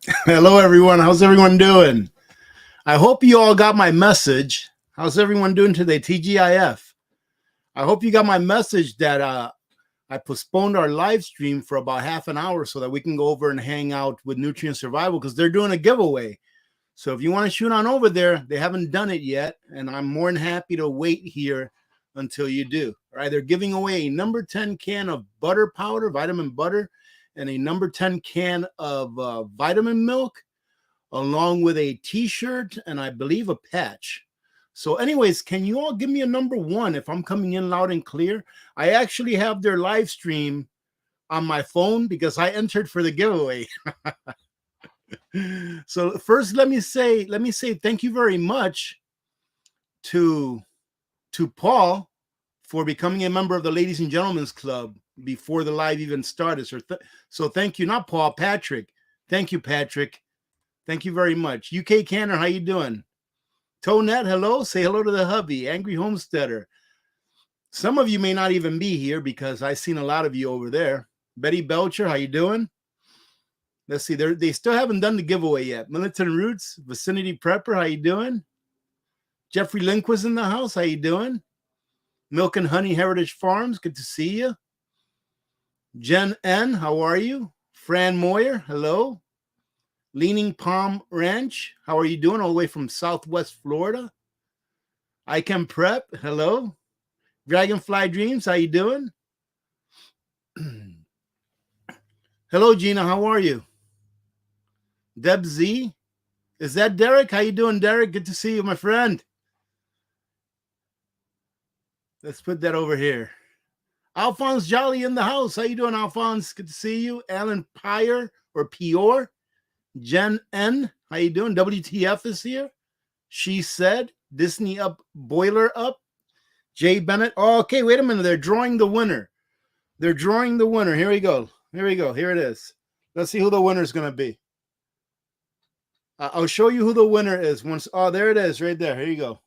Hello, everyone. How's everyone doing? I hope you all got my message. How's everyone doing today? TGIF. I hope you got my message that I postponed our live stream for about half an hour so that we can go over and hang out with Nutrient Survival because they're doing a giveaway. So if you want to shoot on over there, they haven't done it yet, and I'm more than happy to wait here until you do. All right, they're giving away a number 10 can of butter powder, vitamin butter, and a number 10 can of vitamin milk, along with a t-shirt and I believe a patch. So anyways, can you all give me a number one if I'm coming in loud and clear? I actually have their live stream on my phone because I entered for the giveaway. So first, let me say thank you very much to Paul for becoming a member of the Ladies and Gentlemen's Club before the live even started. So thank you, not Paul, Patrick. Thank you, Patrick. Thank you very much. UK Canner, how you doing? Tonette, hello. Say hello to the hubby. Angry Homesteader. Some of you may not even be here because I've seen a lot of you over there. Betty Belcher, how you doing? Let's see. They still haven't done the giveaway yet. Militant Roots, Vicinity Prepper, how you doing? Jeffrey Lindquist in the house, how you doing? Milk and Honey Heritage Farms, good to see you. Jen N, how are you? Fran Moyer, hello. Leaning Palm Ranch, how are you doing? All the way from Southwest Florida. I Can Prep, hello. Dragonfly Dreams, how you doing? Hello, Gina, how are you? Deb Z, is that Derek? How you doing, Derek? Good to see you, my friend. Let's put that over here. Alphonse Jolly in the house. How you doing, Alphonse? Good to see you. Alan Pyre or Pior. Jen N, how you doing? WTF is here. She said, Disney up, boiler up. Jay Bennett. Oh, okay, wait a minute. They're drawing the winner. They're drawing the winner. Here we go. Here we go. Here it is. Let's see who the winner is going to be. I'll show you who the winner is. Once. Oh, there it is right there. Here you go.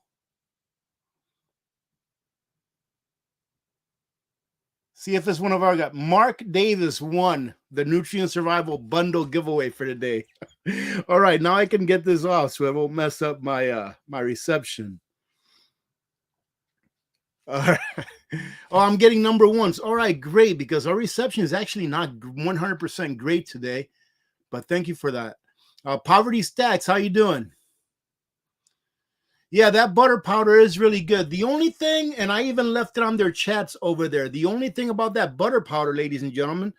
See if it's one of our guys. Mark Davis won the Nutrient Survival Bundle giveaway for today. All right, now I can get this off so it won't mess up my my reception. All right. Oh, I'm getting number ones. All right, great, because our reception is actually not 100% great today, but thank you for that. Poverty Stacks, how you doing? Yeah, that butter powder is really good. The only thing, and I even left it on their chats over there, the only thing about that butter powder, ladies and gentlemen,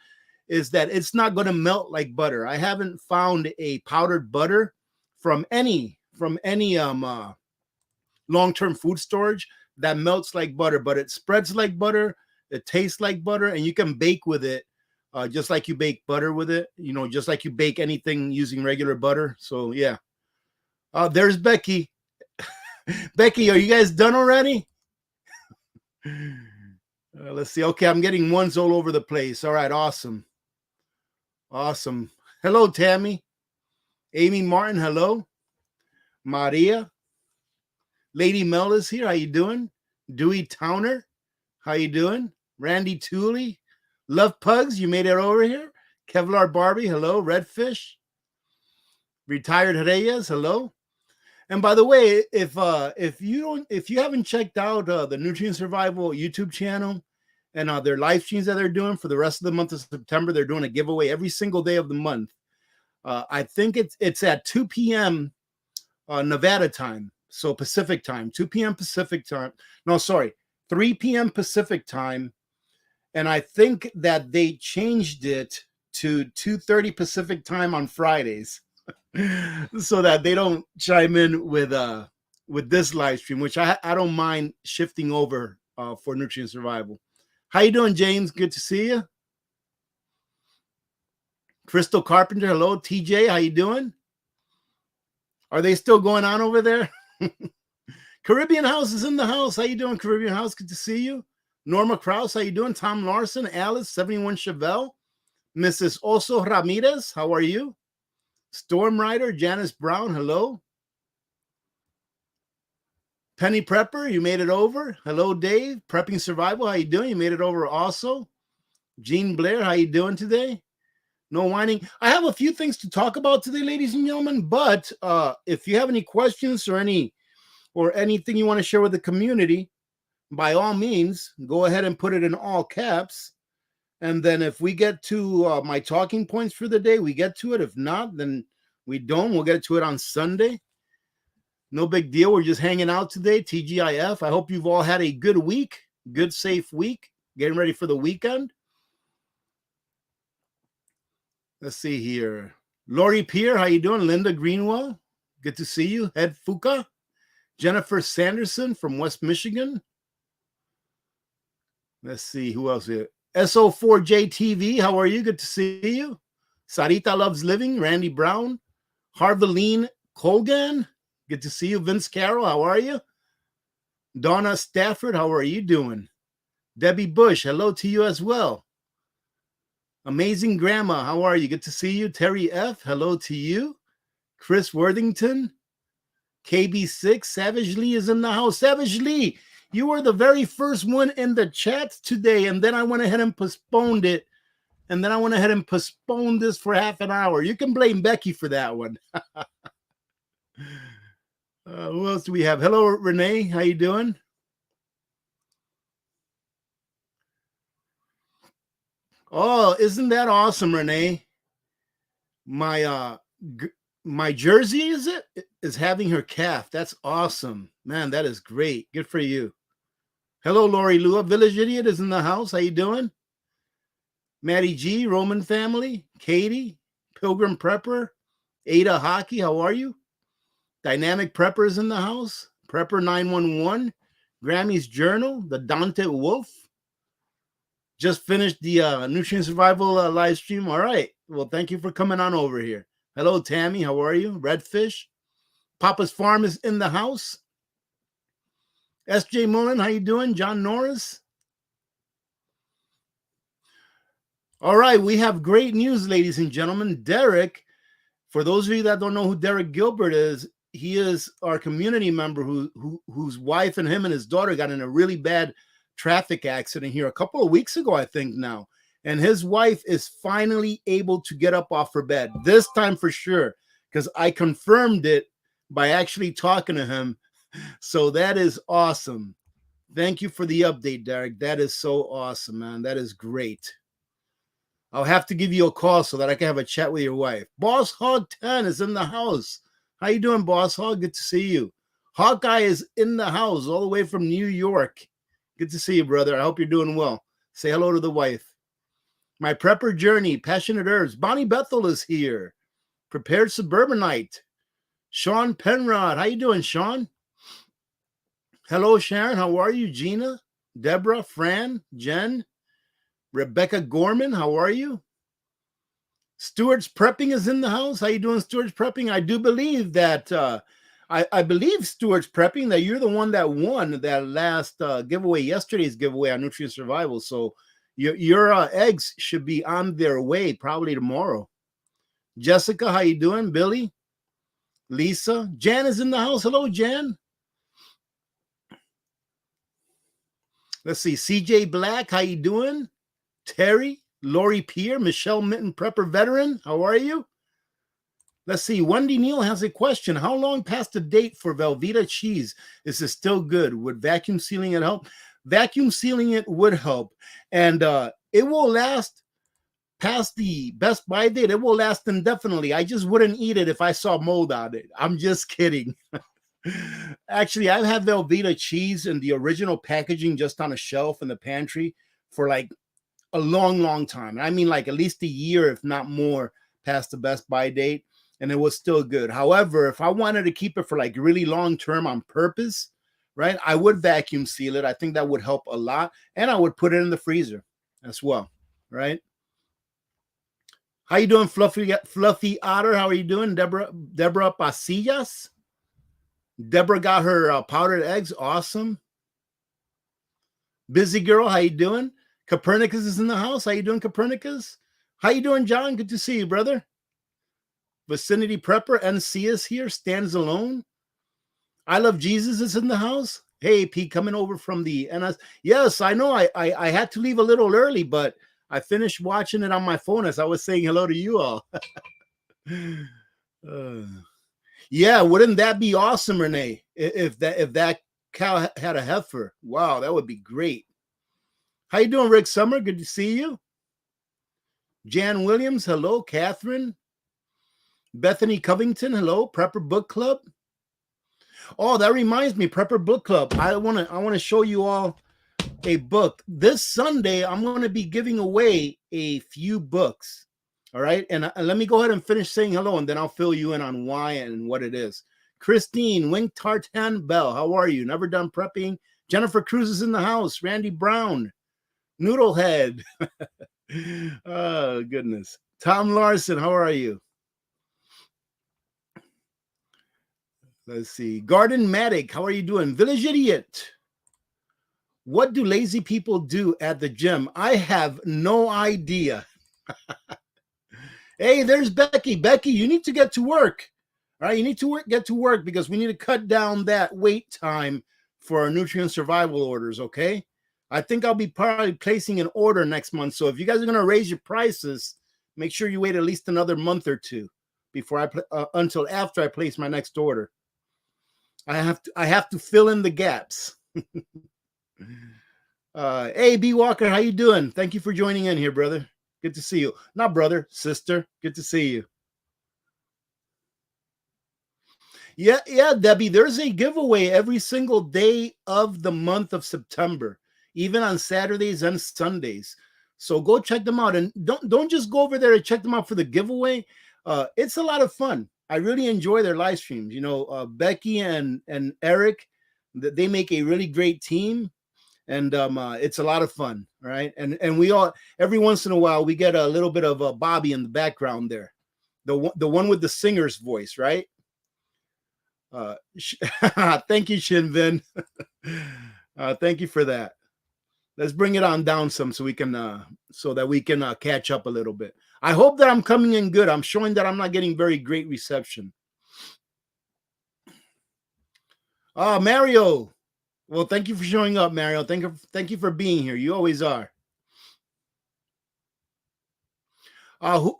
is that it's not going to melt like butter. I haven't found a powdered butter from any long-term food storage that melts like butter, but it spreads like butter, it tastes like butter, and you can bake with it just like you bake butter with it, you know, just like you bake anything using regular butter. So yeah. There's Becky. Becky, are you guys done already? Let's see. Okay, I'm getting ones all over the place. All right, awesome. Awesome. Hello, Tammy. Amy Martin, hello. Maria. Lady Mel is here. How you doing? Dewey Towner, how you doing? Randy Tooley. Love Pugs, you made it over here. Kevlar Barbie, hello. Redfish. Retired Reyes, hello. And by the way, if you haven't checked out the Nutrient Survival YouTube channel and their live streams that they're doing for the rest of the month of September, they're doing a giveaway every single day of the month. I think it's at 2 p.m. Nevada time, so Pacific time, 2 p.m. Pacific time. No, sorry, 3 p.m. Pacific time, and I think that they changed it to 2:30 Pacific time on Fridays. So that they don't chime in with this live stream, which I don't mind shifting over for Nutrient Survival. How you doing, James? Good to see you. Crystal Carpenter, hello. TJ, how you doing? Are they still going on over there? Caribbean House is in the house. How you doing, Caribbean House? Good to see you. Norma Krause, how you doing? Tom Larson, Alice, 71 Chevelle, Mrs. Oso Ramirez, how are you? Storm Rider, Janice Brown, hello. Penny Prepper, you made it over. Hello, Dave. Prepping Survival, how you doing? You made it over also. Jean Blair, how you doing today? No whining. I have a few things to talk about today, ladies and gentlemen, but if you have any questions or anything you want to share with the community, by all means, go ahead and put it in all caps. And then if we get to my talking points for the day, we get to it. If not, then we don't. We'll get to it on Sunday. No big deal. We're just hanging out today, TGIF. I hope you've all had a good week, good, safe week, getting ready for the weekend. Let's see here. Lori Pierre, how you doing? Linda Greenwell, good to see you. Ed Fuka. Jennifer Sanderson from West Michigan. Let's see, who else here? SO4JTV, how are you? Good to see you. Sarita Loves Living, Randy Brown. Harveline Colgan, good to see you. Vince Carroll, how are you? Donna Stafford, how are you doing? Debbie Bush, hello to you as well. Amazing Grandma, how are you? Good to see you. Terry F, hello to you. Chris Worthington. KB6, Savage Lee is in the house. Savage Lee, you were the very first one in the chat today, and then I went ahead and postponed it. And then I went ahead and postponed this for half an hour. You can blame Becky for that one. Who else do we have? Hello, Renee. How you doing? Oh, isn't that awesome, Renee? My jersey is having her calf. That's awesome, man. That is great. Good for you. Hello, Lori Lua. Village Idiot is in the house. How you doing? Maddie G, Roman family. Katie, Pilgrim Prepper. Ada Hockey, how are you? Dynamic Prepper is in the house. Prepper 911. Grammy's Journal. The Dante Wolf. Just finished the Nutrient Survival live stream. All right. Well, thank you for coming on over here. Hello, Tammy. How are you? Redfish. Papa's Farm is in the house. S.J. Mullen, how you doing? John Norris. All right. We have great news, ladies and gentlemen. Derek, for those of you that don't know who Derek Gilbert is, he is our community member whose wife and him and his daughter got in a really bad traffic accident here a couple of weeks ago, I think now. And his wife is finally able to get up off her bed, this time for sure, because I confirmed it by actually talking to him. So that is awesome. Thank you for the update, Derek. That is so awesome, man. That is great. I'll have to give you a call so that I can have a chat with your wife. Boss Hog 10 is in the house. How you doing, Boss Hog? Good to see you. Hawkeye is in the house all the way from New York. Good to see you, brother. I hope you're doing well. Say hello to the wife. My Prepper Journey, Passionate Herbs. Bonnie Bethel is here. Prepared Suburbanite. Sean Penrod. How you doing, Sean? Hello, Sharon. How are you? Gina, Deborah, Fran, Jen, Rebecca Gorman. How are you? Stewart's Prepping is in the house. How you doing, Stewart's Prepping? I do believe that I believe Stewart's Prepping that you're the one that won that last giveaway, yesterday's giveaway on Nutrient Survival. So your eggs should be on their way probably tomorrow. Jessica, how you doing? Billy, Lisa, Jan is in the house. Hello, Jan. Let's see. CJ Black, how you doing? Terry, Lori Pierre, Michelle Mitten, Prepper Veteran. How are you? Let's see. Wendy Neal has a question. How long past the date for Velveeta cheese? Is it still good? Would vacuum sealing it help? Vacuum sealing it would help. And it will last past the best by date. It will last indefinitely. I just wouldn't eat it if I saw mold on it. I'm just kidding. Actually, I've had Velveeta cheese in the original packaging just on a shelf in the pantry for like a long, long time. I mean, like at least a year, if not more, past the best by date. And it was still good. However, if I wanted to keep it for like really long term on purpose, right, I would vacuum seal it. I think that would help a lot. And I would put it in the freezer as well, right? How you doing, Fluffy Otter? How are you doing, Deborah Pasillas? Deborah got her powdered eggs. Awesome. Busy Girl, how you doing? Copernicus is in the house. How you doing, Copernicus? How you doing, John? Good to see you, brother. Vicinity Prepper, NC is here. Stands Alone. I Love Jesus is in the house. Hey, Pete, coming over from the NS. Yes, I know I had to leave a little early, but I finished watching it on my phone as I was saying hello to you all. Yeah, wouldn't that be awesome, Renee? If that cow had a heifer, wow, that would be great. How you doing, Rick Summer? Good to see you. Jan Williams, hello. Catherine. Bethany Covington, hello. Prepper Book Club. Oh, that reminds me, Prepper Book Club. I want to show you all a book. This Sunday, I'm going to be giving away a few books. All right. And let me go ahead and finish saying hello, and then I'll fill you in on why and what it is. Christine, Wink Tartan Bell, how are you? Never done prepping. Jennifer Cruz is in the house. Randy Brown, Noodlehead. Oh, goodness. Tom Larson, how are you? Let's see. Garden Matic, how are you doing? Village Idiot. What do lazy people do at the gym? I have no idea. Hey, there's Becky. Becky, you need to get to work. All right, you need to get to work because we need to cut down that wait time for our nutrient survival orders, okay? I think I'll be probably placing an order next month. So if you guys are going to raise your prices, make sure you wait at least another month or two before until after I place my next order. I have to fill in the gaps. Hey, B Walker, how you doing? Thank you for joining in here, brother. Good to see you. Not brother, sister. Good to see you. Yeah, Debbie, there's a giveaway every single day of the month of September, even on Saturdays and Sundays. So go check them out, and don't just go over there and check them out for the giveaway. It's a lot of fun. I really enjoy their live streams. You know, Becky and Eric, they make a really great team, and it's a lot of fun. All right, and we all, every once in a while, we get a little bit of Bobby in the background there, the one with the singer's voice, right? Thank you, Shinvin. Thank you for that. Let's bring it on down some so we can so that we can catch up a little bit. I hope that I'm coming in good. I'm showing that I'm not getting very great reception. Mario. Well, thank you for showing up, Mario. Thank you for being here. You always are. Who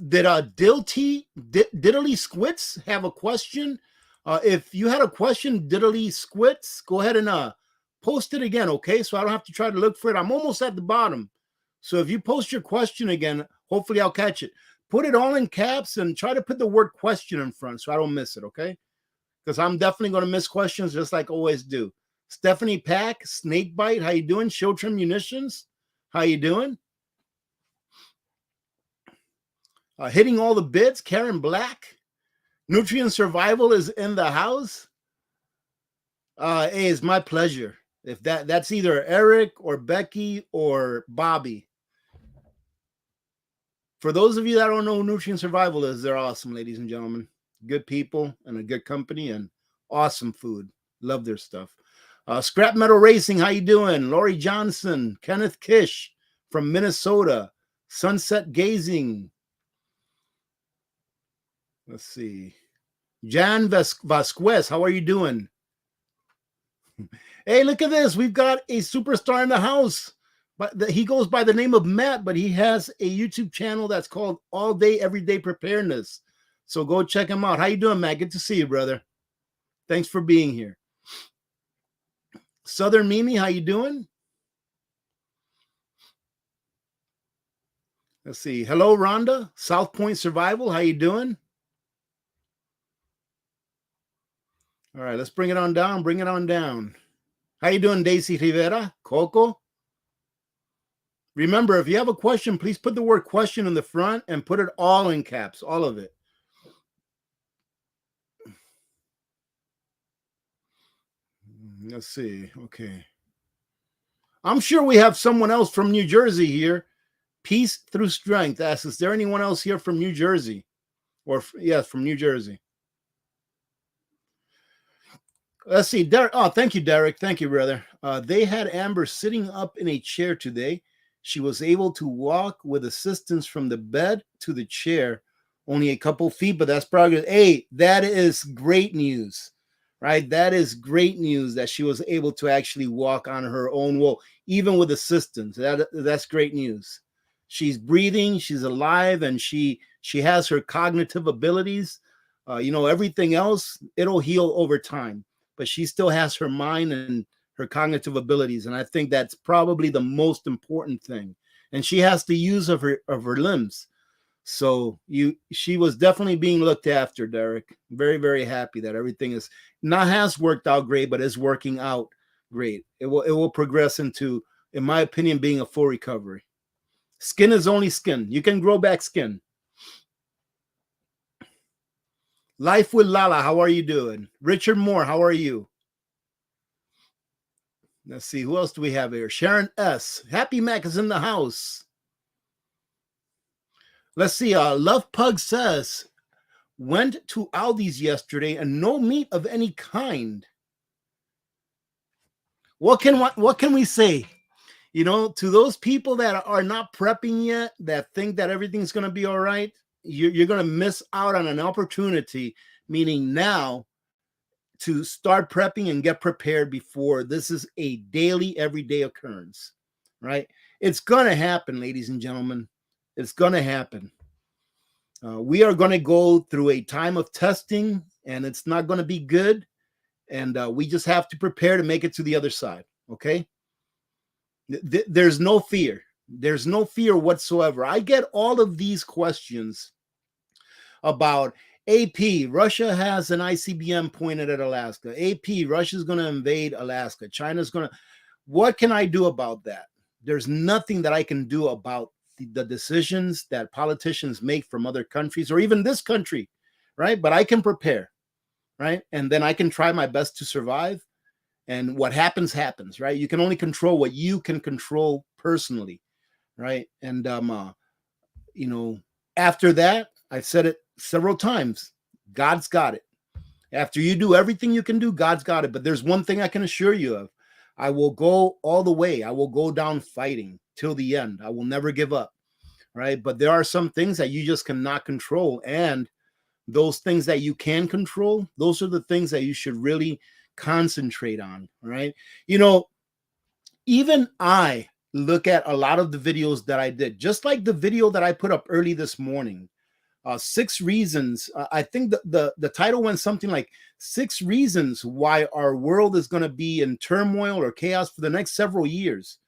did Diddly Squits have a question? If you had a question, Diddly Squits, go ahead and post it again, okay? So I don't have to try to look for it. I'm almost at the bottom. So if you post your question again, hopefully I'll catch it. Put it all in caps and try to put the word question in front so I don't miss it, okay? Because I'm definitely going to miss questions just like I always do. Stephanie Pack, Snakebite, how you doing? Showtrim Munitions, how you doing? Hitting all the bits, Karen Black. Nutrient Survival is in the house. Hey, it's my pleasure. If that's either Eric or Becky or Bobby. For those of you that don't know who Nutrient Survival is, they're awesome, ladies and gentlemen. Good people and a good company and awesome food. Love their stuff. Scrap Metal Racing, how you doing? Lori Johnson, Kenneth Kish from Minnesota. Sunset Gazing. Let's see. Jan Vasquez, how are you doing? Hey, look at this. We've got a superstar in the house. But he goes by the name of Matt, but he has a YouTube channel that's called All Day Everyday Preparedness. So go check him out. How you doing, Matt? Good to see you, brother. Thanks for being here. Southern Mimi, how you doing? Let's see. Hello, Rhonda. South Point Survival, how you doing? All right, let's bring it on down. Bring it on down. How you doing, Daisy Rivera? Coco? Remember, if you have a question, please put the word question in the front and put it all in caps, all of it. Let's see. Okay. I'm sure we have someone else from New Jersey here. Peace Through Strength asks, is there anyone else here from New Jersey? Or, yes, from New Jersey. Let's see. Derek. Oh, thank you, Derek. Thank you, brother. They had Amber sitting up in a chair today. She was able to walk with assistance from the bed to the chair, only a couple feet, but that's progress. Hey, that is great news, right? That is great news that she was able to actually walk on her own. Well, even with assistance, that's great news. she's breathing, she's alive, and she has her cognitive abilities. Everything else, it'll heal over time, but she still has her mind and her cognitive abilities, and I think that's probably the most important thing. And she has the use of her limbs. So she was definitely being looked after, Derek. Very, very happy that everything is not has worked out great, but is working out great. It will progress into, in my opinion, being a full recovery. Skin is only skin. You can grow back skin. Life with Lala, how are you doing? Richard Moore, how are you? Let's see, who else do we have here? Sharon S. Happy Mac is in the house. Let's see, Love Pug says, went to Aldi's yesterday and no meat of any kind. What can we say? To those people that are not prepping yet, that think that everything's going to be all right, you're going to miss out on an opportunity, meaning now, to start prepping and get prepared before this is a daily, everyday occurrence, right? It's going to happen, ladies and gentlemen. It's going to happen. We are going to go through a time of testing, and it's not going to be good. And we just have to prepare to make it to the other side, okay? There's no fear. There's no fear whatsoever. I get all of these questions about AP, Russia has an ICBM pointed at Alaska. AP, Russia's going to invade Alaska. China's going to. What can I do about that? There's nothing that I can do about the decisions that politicians make from other countries or even this country, right? But I can prepare, right? And then I can try my best to survive. And what happens, happens, right? You can only control what you can control personally, right? And, after that, I've said it several times, God's got it. After you do everything you can do, God's got it. But there's one thing I can assure you of. I will go all the way. I will go down fighting till the end. I will never give up, right? But there are some things that you just cannot control. And those things that you can control, those are the things that you should really concentrate on, right? Even I look at a lot of the videos that I did, just like the video that I put up early this morning, 6 reasons. I think the title went something like 6 reasons why our world is going to be in turmoil or chaos for the next several years.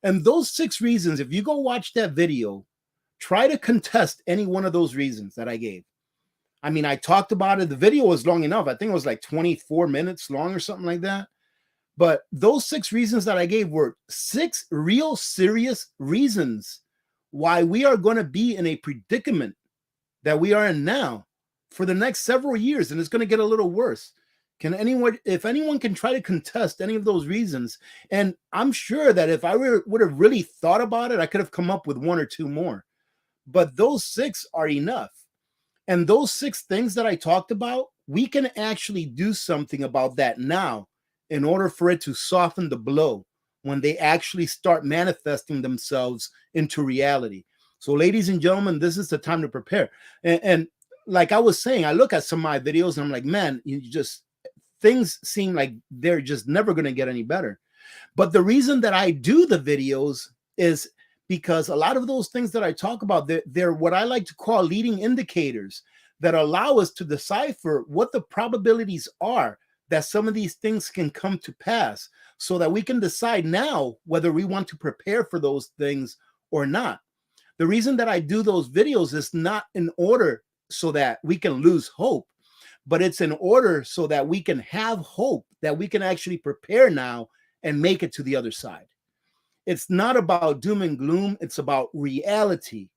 And those 6 reasons, if you go watch that video, try to contest any one of those reasons that I gave. I mean, I talked about it. The video was long enough. I think it was like 24 minutes long or something like that. But those 6 reasons that I gave were 6 real serious reasons why we are going to be in a predicament that we are in now for the next several years, and it's going to get a little worse. If anyone can try to contest any of those reasons, and I'm sure that if I would have really thought about it, I could have come up with 1 or 2 more. But those 6 are enough. And those 6 things that I talked about, we can actually do something about that now in order for it to soften the blow when they actually start manifesting themselves into reality. So, ladies and gentlemen, this is the time to prepare. And like I was saying, I look at some of my videos and I'm like, man, things seem like they're just never going to get any better. But the reason that I do the videos is because a lot of those things that I talk about, they're what I like to call leading indicators that allow us to decipher what the probabilities are that some of these things can come to pass so that we can decide now whether we want to prepare for those things or not. The reason that I do those videos is not in order so that we can lose hope, but it's in order so that we can have hope, that we can actually prepare now and make it to the other side. It's not about doom and gloom. It's about reality,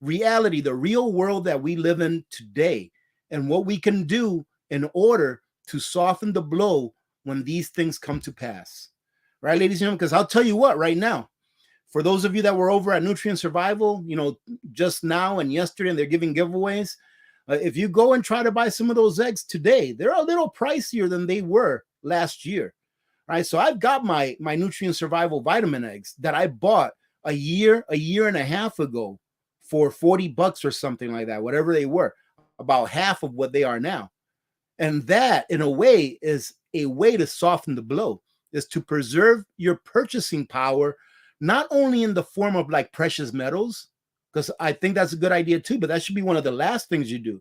the real world that we live in today, and what we can do in order to soften the blow when these things come to pass. Right, ladies and gentlemen? Because I'll tell you what, right now, for those of you that were over at Nutrient Survival, just now and yesterday, and they're giving giveaways, if you go and try to buy some of those eggs today, they're a little pricier than they were last year. Right, so I've got my Nutrient Survival vitamin eggs that I bought a year and a half ago for $40 or something like that, whatever they were, about half of what they are now. And that, in a way, is a way to soften the blow, is to preserve your purchasing power not only in the form of like precious metals, because I think that's a good idea too, but that should be one of the last things you do.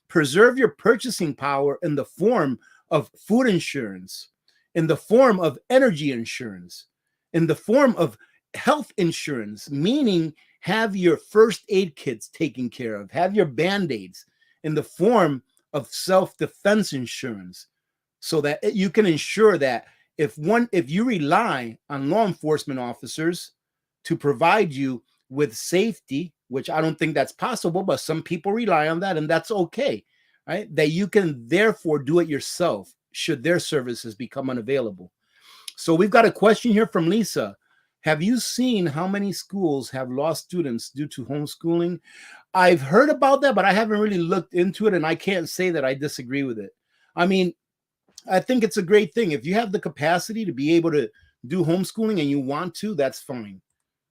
Preserve your purchasing power in the form of food insurance, in the form of energy insurance, in the form of health insurance, meaning have your first aid kits taken care of, have your band-aids, in the form of self-defense insurance, so that you can ensure that if you rely on law enforcement officers to provide you with safety, which I don't think that's possible, but some people rely on that, and that's okay, right? That you can therefore do it yourself should their services become unavailable. So we've got a question here from Lisa. Have you seen how many schools have lost students due to homeschooling? I've heard about that, but I haven't really looked into it, and I can't say that I disagree with it. I mean, I think it's a great thing. If you have the capacity to be able to do homeschooling and you want to, that's fine.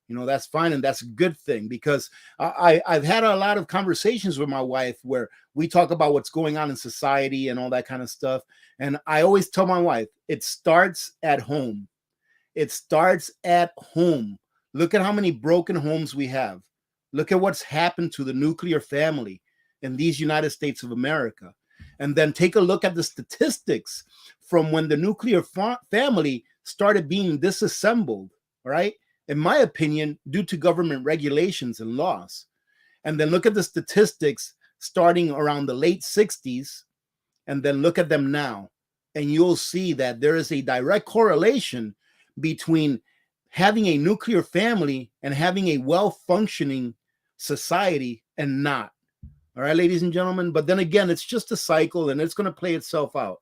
That's fine. And that's a good thing, because I've had a lot of conversations with my wife where we talk about what's going on in society and all that kind of stuff. And I always tell my wife, it starts at home. It starts at home. Look at how many broken homes we have. Look at what's happened to the nuclear family in these United States of America. And then take a look at the statistics from when the nuclear family started being disassembled, right? In my opinion, due to government regulations and laws. And then look at the statistics starting around the late 60s, and then look at them now. And you'll see that there is a direct correlation between having a nuclear family and having a well-functioning society and not. All right, ladies and gentlemen. But then again, it's just a cycle, and it's going to play itself out.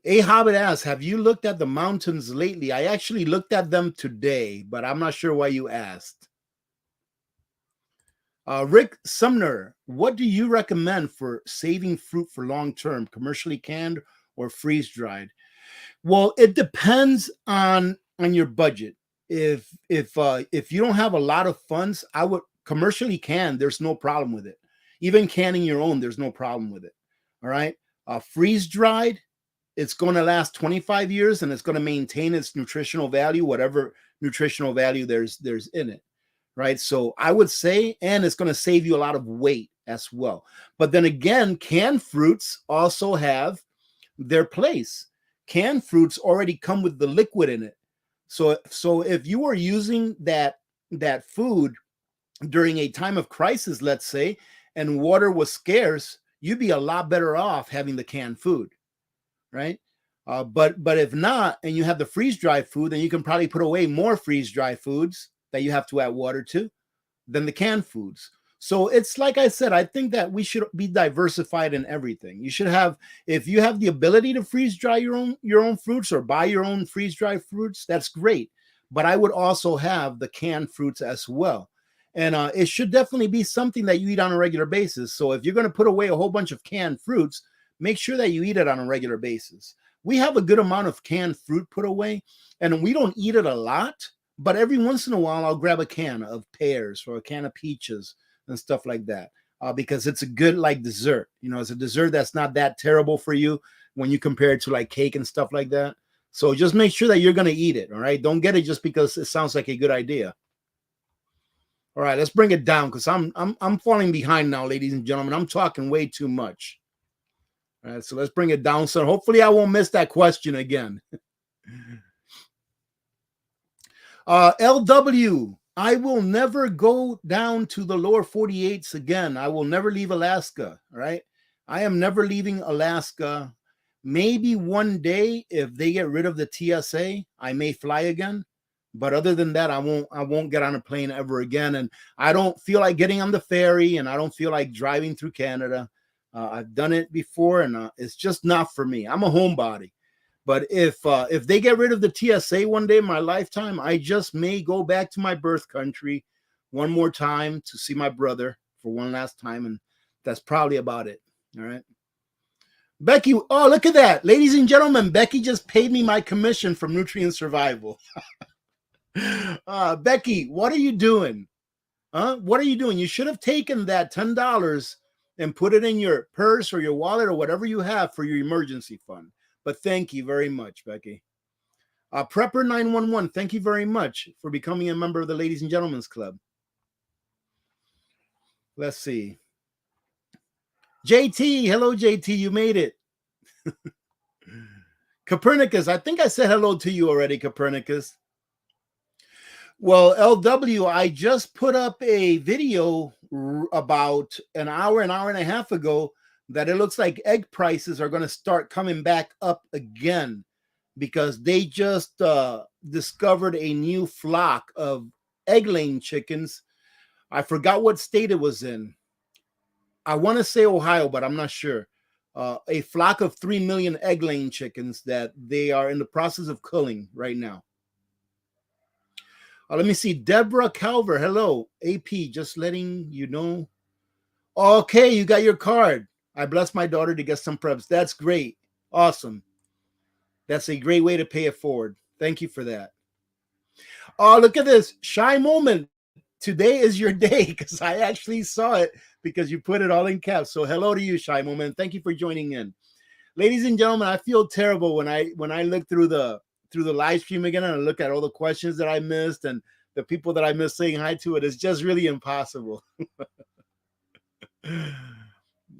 A Hobbit asks, have you looked at the mountains lately? I actually looked at them today, but I'm not sure why you asked. Rick Sumner, what do you recommend for saving fruit for long term, commercially canned or freeze dried? Well, it depends on your budget. If you don't have a lot of funds, I would commercially canned. There's no problem with it. Even canning your own, there's no problem with it. All right. Freeze dried, it's going to last 25 years and it's going to maintain its nutritional value, whatever nutritional value there's in it. Right. So I would say, and it's going to save you a lot of weight as well. But then again, canned fruits also have their place. Canned fruits already come with the liquid in it. So if you were using that food during a time of crisis, let's say, and water was scarce, you'd be a lot better off having the canned food, right? But if not, and you have the freeze-dried food, then you can probably put away more freeze-dried foods that you have to add water to than the canned foods. So it's like I said, I think that we should be diversified in everything. You should have, if you have the ability to freeze dry your own fruits or buy your own freeze dried fruits, that's great. But I would also have the canned fruits as well. And it should definitely be something that you eat on a regular basis. So if you're going to put away a whole bunch of canned fruits, make sure that you eat it on a regular basis. We have a good amount of canned fruit put away, and we don't eat it a lot. But every once in a while, I'll grab a can of pears or a can of peaches and stuff like that, because it's a good like dessert. It's a dessert that's not that terrible for you when you compare it to like cake and stuff like that. So just make sure that you're going to eat it. All right. Don't get it just because it sounds like a good idea. All right, let's bring it down, because I'm falling behind now, ladies and gentlemen. I'm talking way too much. All right, so let's bring it down. So hopefully I won't miss that question again. LW, I will never go down to the lower 48s again. I will never leave Alaska. All right. I am never leaving Alaska. Maybe one day, if they get rid of the TSA, I may fly again. But other than that, I won't get on a plane ever again. And I don't feel like getting on the ferry, and I don't feel like driving through Canada. I've done it before, and it's just not for me. I'm a homebody. But if they get rid of the TSA one day in my lifetime, I just may go back to my birth country one more time to see my brother for one last time. And that's probably about it. All right. Becky, oh, look at that. Ladies and gentlemen, Becky just paid me my commission from Nutrient Survival. Becky, what are you doing? What are you doing? You should have taken that $10 and put it in your purse or your wallet or whatever you have for your emergency fund. But thank you very much, Becky. Prepper 911, thank you very much for becoming a member of the Ladies and Gentlemen's Club. Let's see. JT, hello JT, you made it. Copernicus, I think I said hello to you already, Copernicus. Well, LW, I just put up a video about an hour and a half ago that it looks like egg prices are going to start coming back up again because they just discovered a new flock of egg-laying chickens. I forgot what state it was in. I want to say Ohio, but I'm not sure. A flock of 3 million egg-laying chickens that they are in the process of culling right now. Let me see. Deborah Calver, hello. AP, just letting you know. Okay, you got your card. I blessed my daughter to get some preps. That's great. Awesome. That's a great way to pay it forward. Thank you for that. Oh, look at this. Shy moment. Today is your day because I actually saw it because you put it all in caps. So hello to you, Shy moment. Thank you for joining in. Ladies and gentlemen, I feel terrible when I look through the live stream again and I look at all the questions that I missed and the people that I missed saying hi to. It's just really impossible.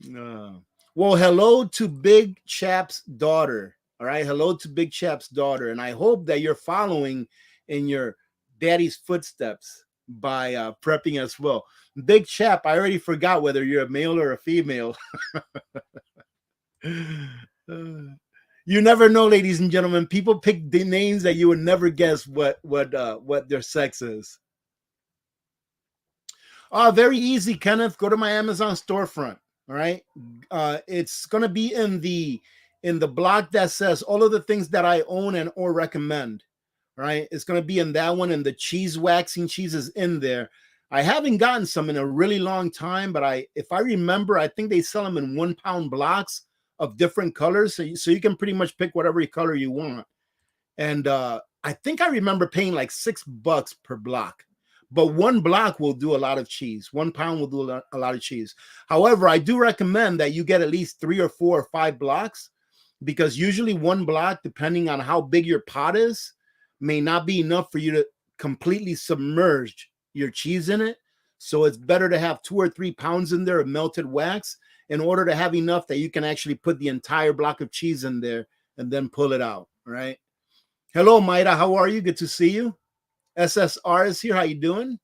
Well, hello to Big Chap's daughter. All right. Hello to Big Chap's daughter. And I hope that you're following in your daddy's footsteps by prepping as well. Big Chap, I already forgot whether you're a male or a female. You never know, ladies and gentlemen. People pick the names that you would never guess what their sex is. Very easy, Kenneth. Go to my Amazon storefront. All right. It's gonna be in the block that says all of the things that I own and or recommend. All right. It's gonna be in that one, and the cheese waxing cheese is in there. I haven't gotten some in a really long time, but if I remember, I think they sell them in 1 pound blocks of different colors, so you can pretty much pick whatever color you want. And I think I remember paying like $6 per block, but 1 block will do a lot of cheese. 1 pound will do a lot of cheese. However, I do recommend that you get at least 3 or 4 or 5 blocks, because usually 1 block, depending on how big your pot is, may not be enough for you to completely submerge your cheese in it. So it's better to have 2 or 3 pounds in there of melted wax in order to have enough that you can actually put the entire block of cheese in there and then pull it out. All right. Hello, Maida. How are you? Good to see you. SSR is here. How you doing?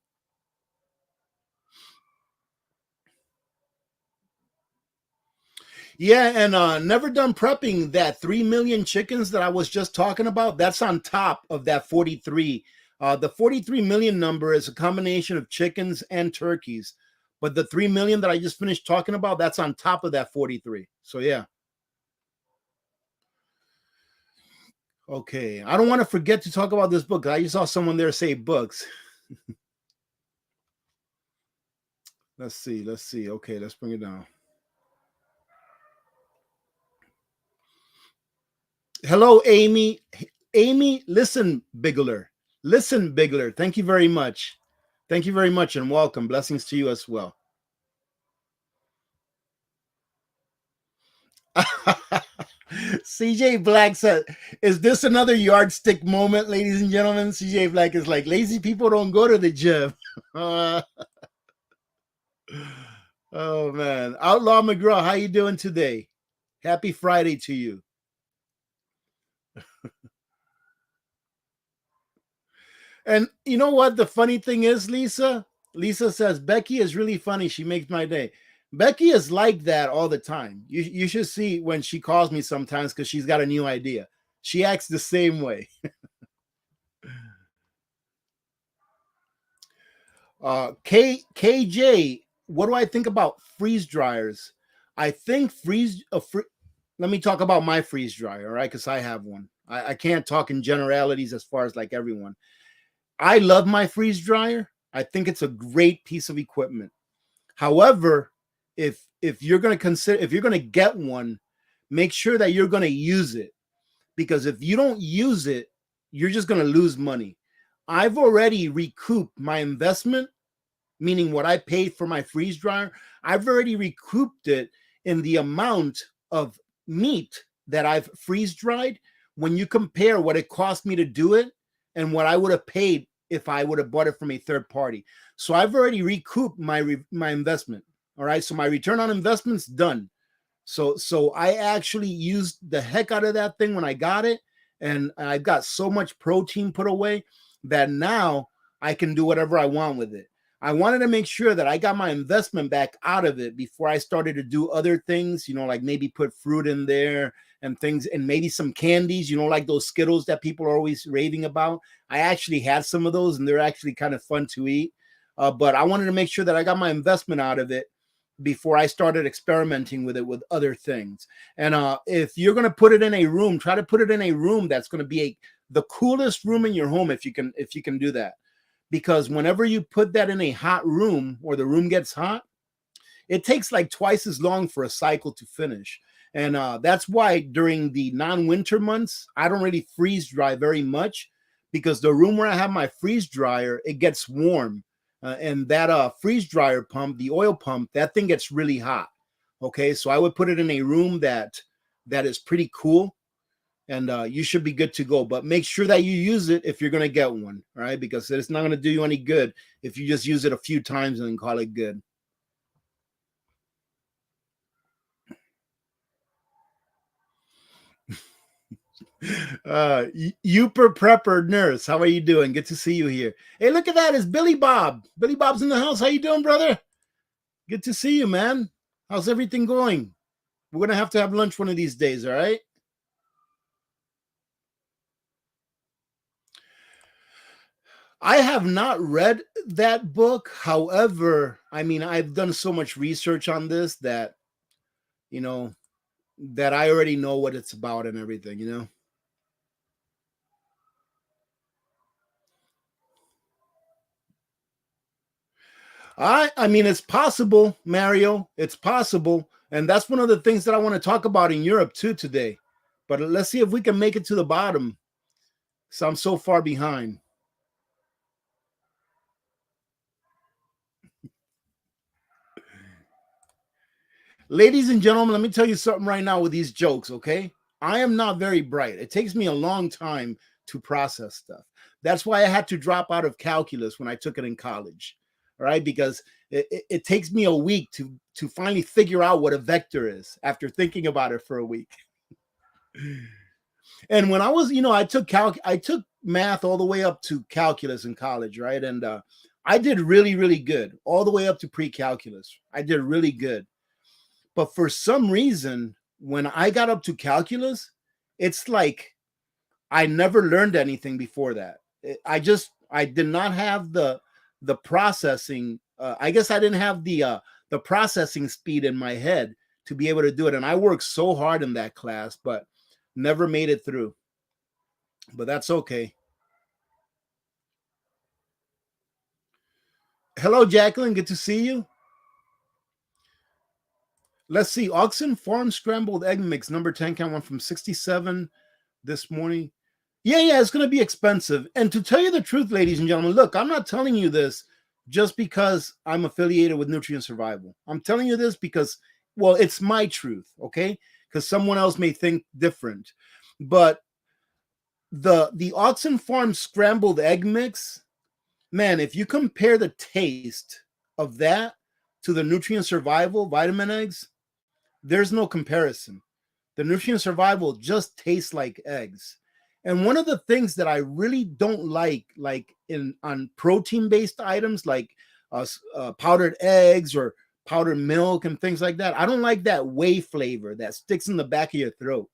Yeah, and Never Done Prepping, that 3 million chickens that I was just talking about, that's on top of that 43. The 43 million number is a combination of chickens and turkeys. But the 3 million that I just finished talking about, that's on top of that 43. So, yeah. Okay. I don't want to forget to talk about this book. I just saw someone there say books. Let's see. Okay, let's bring it down. Hello, Amy. Amy, listen, Bigler. Listen, Bigler. Thank you very much. Thank you very much, and welcome. Blessings to you as well. CJ Black said, is this another yardstick moment, ladies and gentlemen? CJ Black is like, lazy people don't go to the gym. Oh, man. Outlaw McGraw, how you doing today? Happy Friday to you. And you know what the funny thing is, Lisa? Lisa says, Becky is really funny. She makes my day. Becky is like that all the time. You should see when she calls me sometimes because she's got a new idea. She acts the same way. KJ, what do I think about freeze dryers? I think let me talk about my freeze dryer, all right? Because I have one. I can't talk in generalities as far as like everyone. I love my freeze dryer. I think it's a great piece of equipment. However, if you're going to get one, make sure that you're going to use it, because if you don't use it, you're just going to lose money. I've already recouped my investment, meaning what I paid for my freeze dryer. I've already recouped it in the amount of meat that I've freeze dried, when you compare what it cost me to do it and what I would have paid if I would have bought it from a third party. So I've already recouped my investment. All right. So my return on investment's done. So I actually used the heck out of that thing when I got it. And I've got so much protein put away that now I can do whatever I want with it. I wanted to make sure that I got my investment back out of it before I started to do other things, like maybe put fruit in there and things, and maybe some candies, like those Skittles that people are always raving about. I actually had some of those and they're actually kind of fun to eat. But I wanted to make sure that I got my investment out of it before I started experimenting with it with other things. And if you're going to put it in a room, try to put it in a room that's going to be the coolest room in your home if you can do that. Because whenever you put that in a hot room or the room gets hot, it takes like twice as long for a cycle to finish. And that's why during the non-winter months, I don't really freeze dry very much, because the room where I have my freeze dryer, it gets warm. And that freeze dryer pump, the oil pump, that thing gets really hot. Okay, so I would put it in a room that is pretty cool, and you should be good to go. But make sure that you use it if you're going to get one, right? Because it's not going to do you any good if you just use it a few times and then call it good. Uper Prepper Nurse, how are you doing? Good to see you here. Hey, look at that. It's Billy Bob. Billy Bob's in the house. How you doing, brother? Good to see you, man. How's everything going? We're going to have lunch one of these days, all right? I have not read that book. However, I mean, I've done so much research on this that, that I already know what it's about and everything. I mean, it's possible, Mario. It's possible. And that's one of the things that I want to talk about in Europe too today. But let's see if we can make it to the bottom. So I'm so far behind. Ladies and gentlemen, let me tell you something right now with these jokes, okay? I am not very bright. It takes me a long time to process stuff. That's why I had to drop out of calculus when I took it in college, all right? Because it takes me a week to finally figure out what a vector is after thinking about it for a week. And when I was, I took math all the way up to calculus in college, right? And I did really, really good all the way up to pre-calculus. I did really good. But for some reason, when I got up to calculus, it's like I never learned anything before that. I did not have the processing. I guess I didn't have the processing speed in my head to be able to do it. And I worked so hard in that class, but never made it through. But that's okay. Hello, Jacqueline. Good to see you. Let's see. Oxen Farm Scrambled Egg Mix, number 10, count one from 67 this morning. Yeah, it's going to be expensive. And to tell you the truth, ladies and gentlemen, look, I'm not telling you this just because I'm affiliated with Nutrient Survival. I'm telling you this because, well, it's my truth, okay? Because someone else may think different. But the Oxen Farm Scrambled Egg Mix, man, if you compare the taste of that to the Nutrient Survival vitamin eggs, there's no comparison. The Nutrient Survival just tastes like eggs. And one of the things that I really don't like on protein-based items like powdered eggs or powdered milk and things like that, I don't like that whey flavor that sticks in the back of your throat.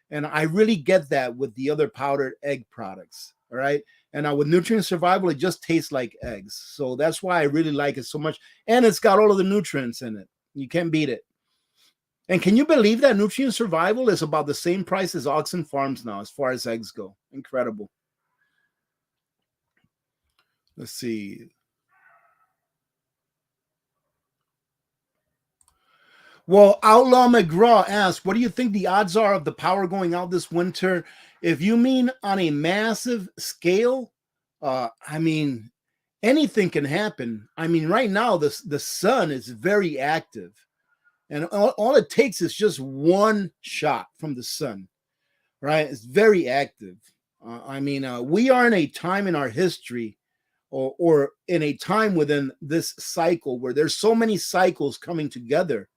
And I really get that with the other powdered egg products. All right. And with Nutrient Survival, it just tastes like eggs. So that's why I really like it so much. And it's got all of the nutrients in it. You can't beat it. And can you believe that Nutrient Survival is about the same price as Oxen Farms now, as far as eggs go? Incredible. Let's see. Well, Outlaw McGraw asks, what do you think the odds are of the power going out this winter? If you mean on a massive scale, I mean, anything can happen. I mean, right now, the sun is very active. And all it takes is just one shot from the sun. right? It's very active. I mean, we are in a time in our history, or in a time within this cycle where there's so many cycles coming together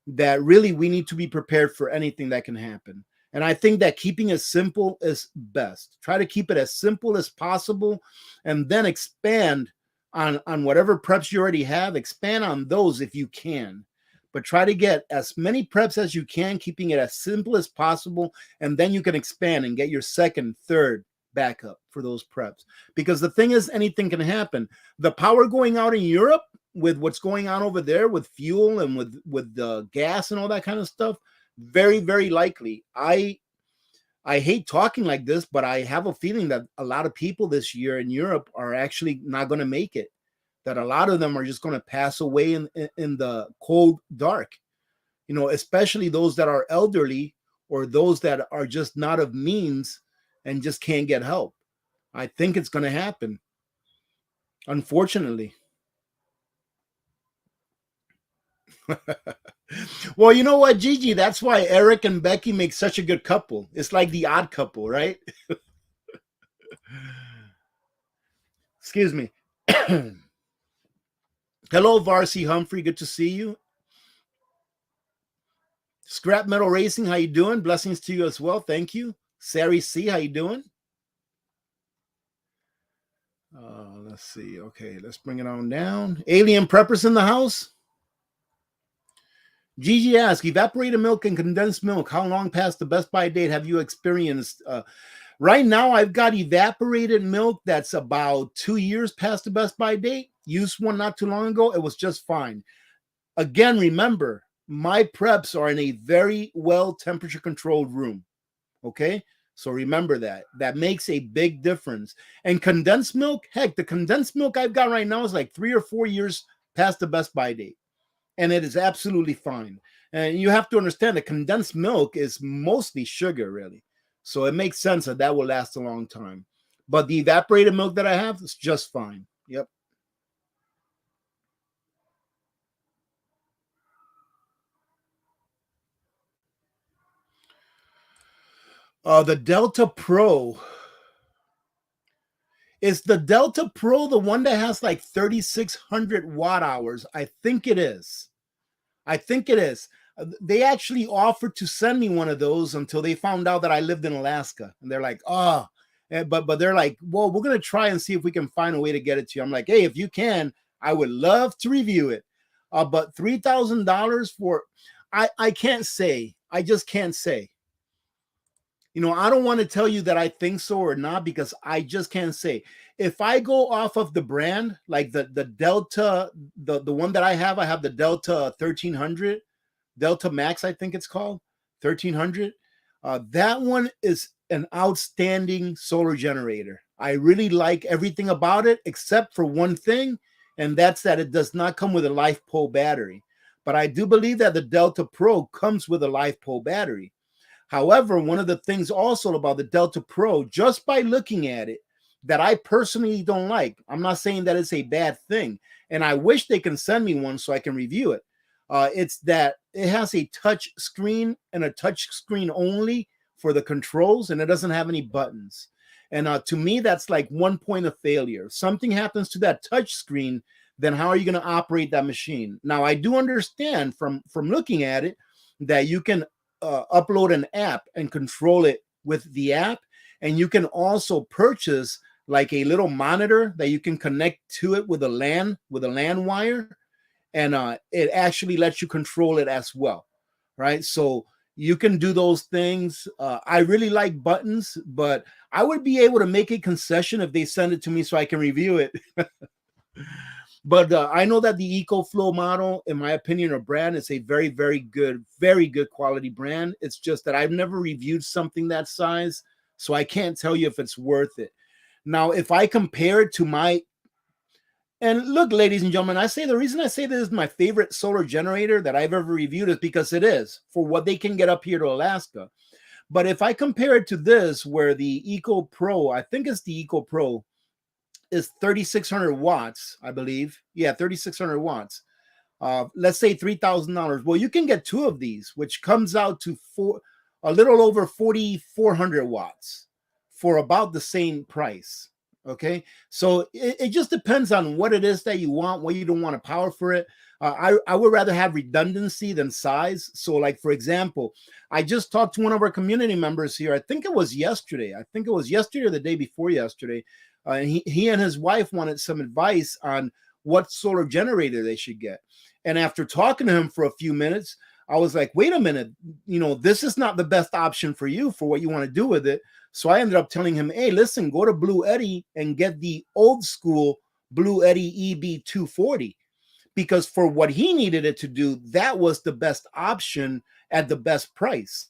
that really we need to be prepared for anything that can happen. And I think that keeping it simple is best. Try to keep it as simple as possible, and then expand on whatever preps you already have. Expand on those if you can, but try to get as many preps as you can, keeping it as simple as possible, and then you can expand and get your second, third backup for those preps. Because the thing is, anything can happen. The power going out in Europe with what's going on over there with fuel and with the gas and all that kind of stuff, very, very likely. I hate talking like this, but I have a feeling that a lot of people this year in Europe are actually not going to make it. That a lot of them are just going to pass away in the cold dark. You know, especially those that are elderly or those that are just not of means and just can't get help. I think it's going to happen, unfortunately. Well, you know what, Gigi? That's why Eric and Becky make such a good couple. It's like the odd couple, right? Excuse me. Hello, Varsi Humphrey. Good to see you. Scrap Metal Racing, how you doing? Blessings to you as well. Thank you. Sari C, how you doing? Let's see. Okay, let's bring it on down. Alien Preppers in the house. Gigi asks, evaporated milk and condensed milk, how long past the Best Buy date have you experienced? Right now, I've got evaporated milk that's about 2 years past the Best Buy date. Used one not too long ago. It was just fine. Again, remember, my preps are in a very well temperature controlled room. Okay? So remember that. That makes a big difference. And condensed milk, heck, the condensed milk I've got right now is like 3 or 4 years past the Best Buy date. And it is absolutely fine. And you have to understand that condensed milk is mostly sugar, really. So it makes sense that that will last a long time. But the evaporated milk that I have is just fine. Yep. The Delta Pro. Is the Delta Pro the one that has like 3,600 watt hours? I think it is. I think it is. They actually offered to send me one of those until they found out that I lived in Alaska. And they're like, oh, but they're like, well, we're going to try and see if we can find a way to get it to you. I'm like, hey, if you can, I would love to review it. But $3,000 for, I can't say. I just can't say. You know, I don't want to tell you that I think so or not because I just can't say. If I go off of the brand, like the Delta, the one that I have the Delta 1300, Delta Max, I think it's called 1300. That one is an outstanding solar generator. I really like everything about it except for one thing, and that's that it does not come with a LifePo battery. But I do believe that the Delta Pro comes with a LifePo battery. However, one of the things also about the Delta Pro, just by looking at it, that I personally don't like, I'm not saying that it's a bad thing, and I wish they can send me one so I can review it. It's that it has a touch screen and a touch screen only for the controls, and it doesn't have any buttons. And to me, that's like one point of failure. If something happens to that touch screen, then how are you going to operate that machine? Now, I do understand from looking at it that you can upload an app and control it with the app, and you can also purchase like a little monitor that you can connect to it with a LAN wire, and it actually lets you control it as well, right? So you can do those things. I really like buttons, but I would be able to make a concession if they send it to me so I can review it. But I know that the EcoFlow model, in my opinion, or brand, is a very, very good quality brand. It's just that I've never reviewed something that size, so I can't tell you if it's worth it. Now, if I compare it to my, and look, ladies and gentlemen, I say the reason I say this is my favorite solar generator that I've ever reviewed is because it is for what they can get up here to Alaska. But if I compare it to this, where the Eco Pro, I think it's the Eco Pro, is 3,600 watts, I believe. Yeah, 3,600 watts. Let's say $3,000. Well, you can get two of these, which comes out to a little over 4,400 watts for about the same price. Okay, so it just depends on what it is that you want, what you don't want to power for it. I would rather have redundancy than size. So, like for example, I just talked to one of our community members here. I think it was yesterday. I think it was yesterday or the day before yesterday. And he and his wife wanted some advice on what solar generator they should get. And after talking to him for a few minutes, I was like, wait a minute, this is not the best option for you for what you want to do with it. So I ended up telling him, hey, listen, go to Blue Eddy and get the old school Blue Eddy EB240, because for what he needed it to do, that was the best option at the best price,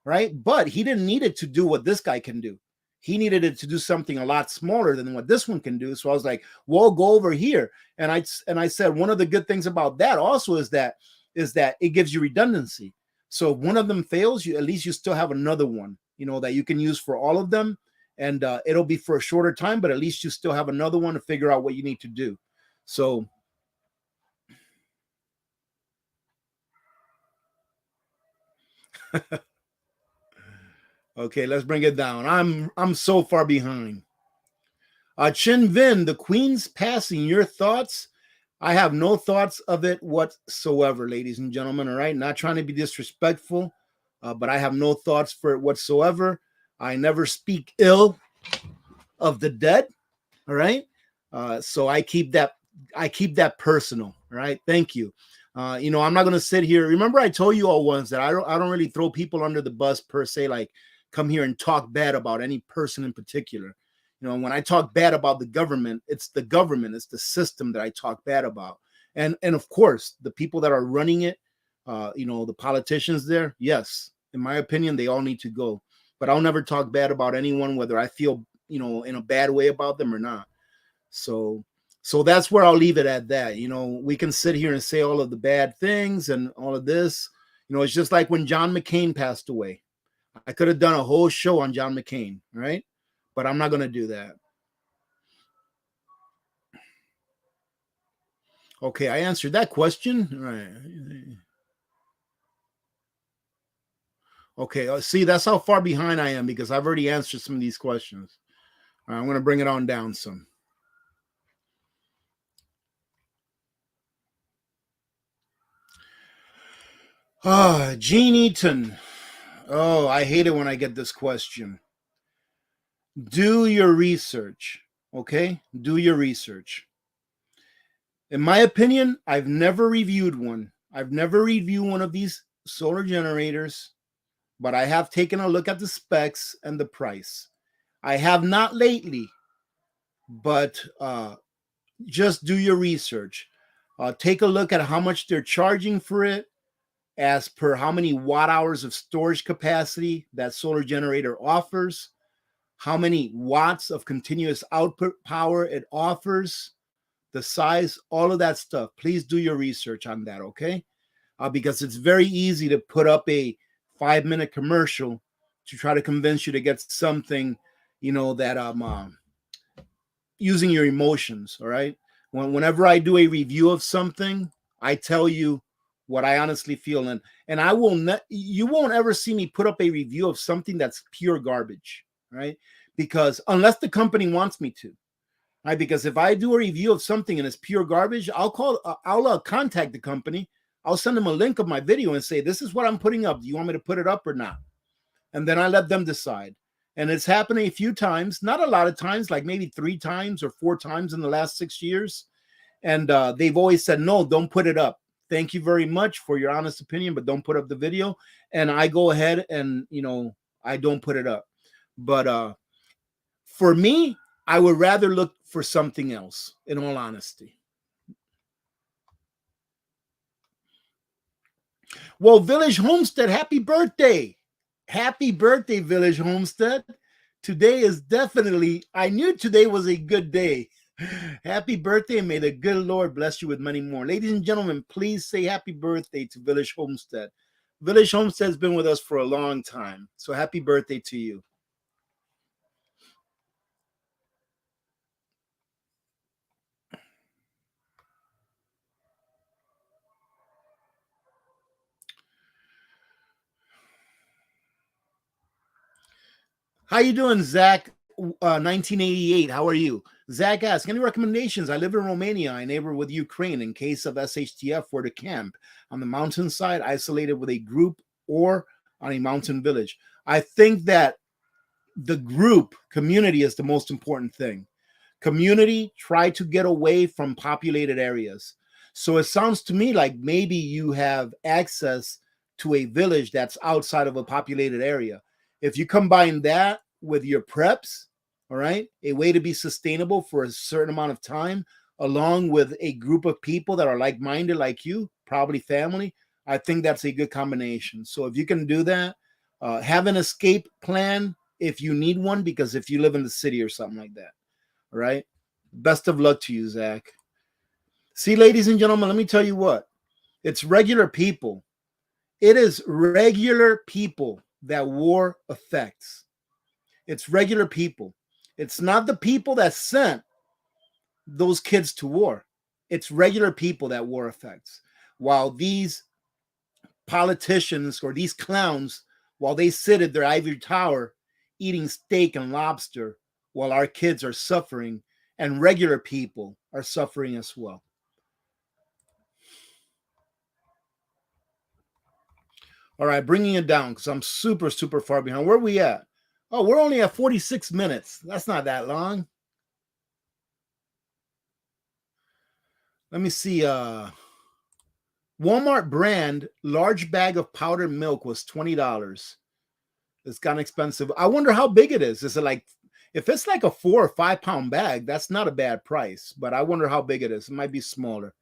right? But he didn't need it to do what this guy can do. He needed it to do something a lot smaller than what this one can do. So I was like, well, go over here. And I said, one of the good things about that also is that it gives you redundancy. So if one of them fails, at least you still have another one, that you can use for all of them. And it'll be for a shorter time, but at least you still have another one to figure out what you need to do. So okay, let's bring it down. I'm so far behind. Chin Vin, the Queen's passing. Your thoughts? I have no thoughts of it whatsoever, ladies and gentlemen. All right, not trying to be disrespectful, but I have no thoughts for it whatsoever. I never speak ill of the dead. All right, so I keep that personal. All right, thank you. I'm not gonna sit here. Remember, I told you all once that I don't really throw people under the bus per se. Like, come here and talk bad about any person in particular. When I talk bad about the government, it's the system that I talk bad about. And of course, the people that are running it, the politicians there, yes, in my opinion, they all need to go. But I'll never talk bad about anyone, whether I feel, in a bad way about them or not. So that's where I'll leave it at that. We can sit here and say all of the bad things and all of this. It's just like when John McCain passed away. I could have done a whole show on John McCain, right? But I'm not going to do that. Okay, I answered that question. Right. Okay, see, that's how far behind I am because I've already answered some of these questions. All right, I'm going to bring it on down some. Gene Eaton. Oh, I hate it when I get this question. Do your research, okay? Do your research. In my opinion, I've never reviewed one. I've never reviewed one of these solar generators, but I have taken a look at the specs and the price. I have not lately, but just do your research. Take a look at how much they're charging for it as per how many watt hours of storage capacity that solar generator offers, how many watts of continuous output power it offers, the size, all of that stuff. Please do your research on that, okay? Because it's very easy to put up a 5-minute commercial to try to convince you to get something, that using your emotions. All right. Whenever I do a review of something, I tell you what I honestly feel, and I will not. You won't ever see me put up a review of something that's pure garbage, right? Because unless the company wants me to, right? Because if I do a review of something and it's pure garbage, I'll contact the company. I'll send them a link of my video and say, this is what I'm putting up. Do you want me to put it up or not? And then I let them decide. And it's happening a few times, not a lot of times, like maybe 3 times or 4 times in the last 6 years. And they've always said, no, don't put it up. Thank you very much for your honest opinion, but don't put up the video. And I go ahead and, I don't put it up. But for me, I would rather look for something else, in all honesty. Well, Village Homestead, happy birthday. Happy birthday, Village Homestead. Today is definitely, I knew today was a good day. Happy birthday, and may the good Lord bless you with many more. Ladies and gentlemen, please say happy birthday to Village Homestead. Village Homestead has been with us for a long time. So happy birthday to you. How you doing, Zach? 1988. How are you? Zach asks, any recommendations? I live in Romania. I neighbor with Ukraine. In case of SHTF, where to camp on the mountainside, isolated with a group, or on a mountain village. I think that the group community is the most important thing. Community, try to get away from populated areas. So it sounds to me like maybe you have access to a village that's outside of a populated area. If you combine that with your preps, all right, a way to be sustainable for a certain amount of time, along with a group of people that are like minded like you, probably family, I think that's a good combination. So if you can do that, have an escape plan if you need one, because if you live in the city or something like that. All right. Best of luck to you, Zach. See, ladies and gentlemen, let me tell you what. It's regular people. It is regular people that war affects. It's regular people. It's not the people that sent those kids to war. It's regular people that war affects. While these politicians or these clowns, while they sit at their ivory tower eating steak and lobster, while our kids are suffering and regular people are suffering as well. All right, bringing it down because I'm super, super far behind. Where are we at? Oh, we're only at 46 minutes. That's not that long. Let me see. Walmart brand large bag of powdered milk was $20. It's gotten expensive. I wonder how big it is. Is it like, if it's like a 4 or 5 pound bag, that's not a bad price. But I wonder how big it is. It might be smaller.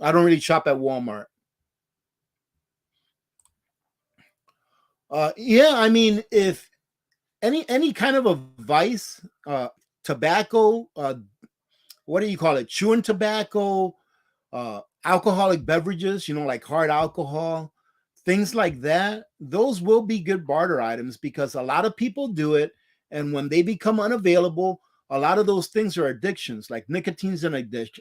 I don't really shop at Walmart. Yeah, I mean, if any kind of advice, tobacco, what do you call it? Chewing tobacco, alcoholic beverages, like hard alcohol, things like that. Those will be good barter items because a lot of people do it. And when they become unavailable, a lot of those things are addictions, like nicotine's an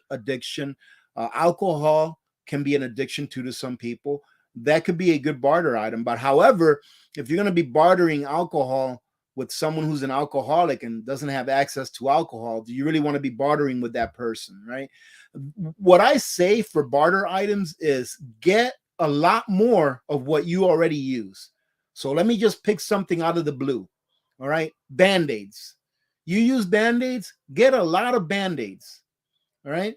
addiction. Alcohol can be an addiction to some people. That could be a good barter item. But however, if you're going to be bartering alcohol with someone who's an alcoholic and doesn't have access to alcohol, do you really want to be bartering with that person, right? What I say for barter items is get a lot more of what you already use. So let me just pick something out of the blue. All right. Band-Aids. You use Band-Aids, get a lot of Band-Aids. All right.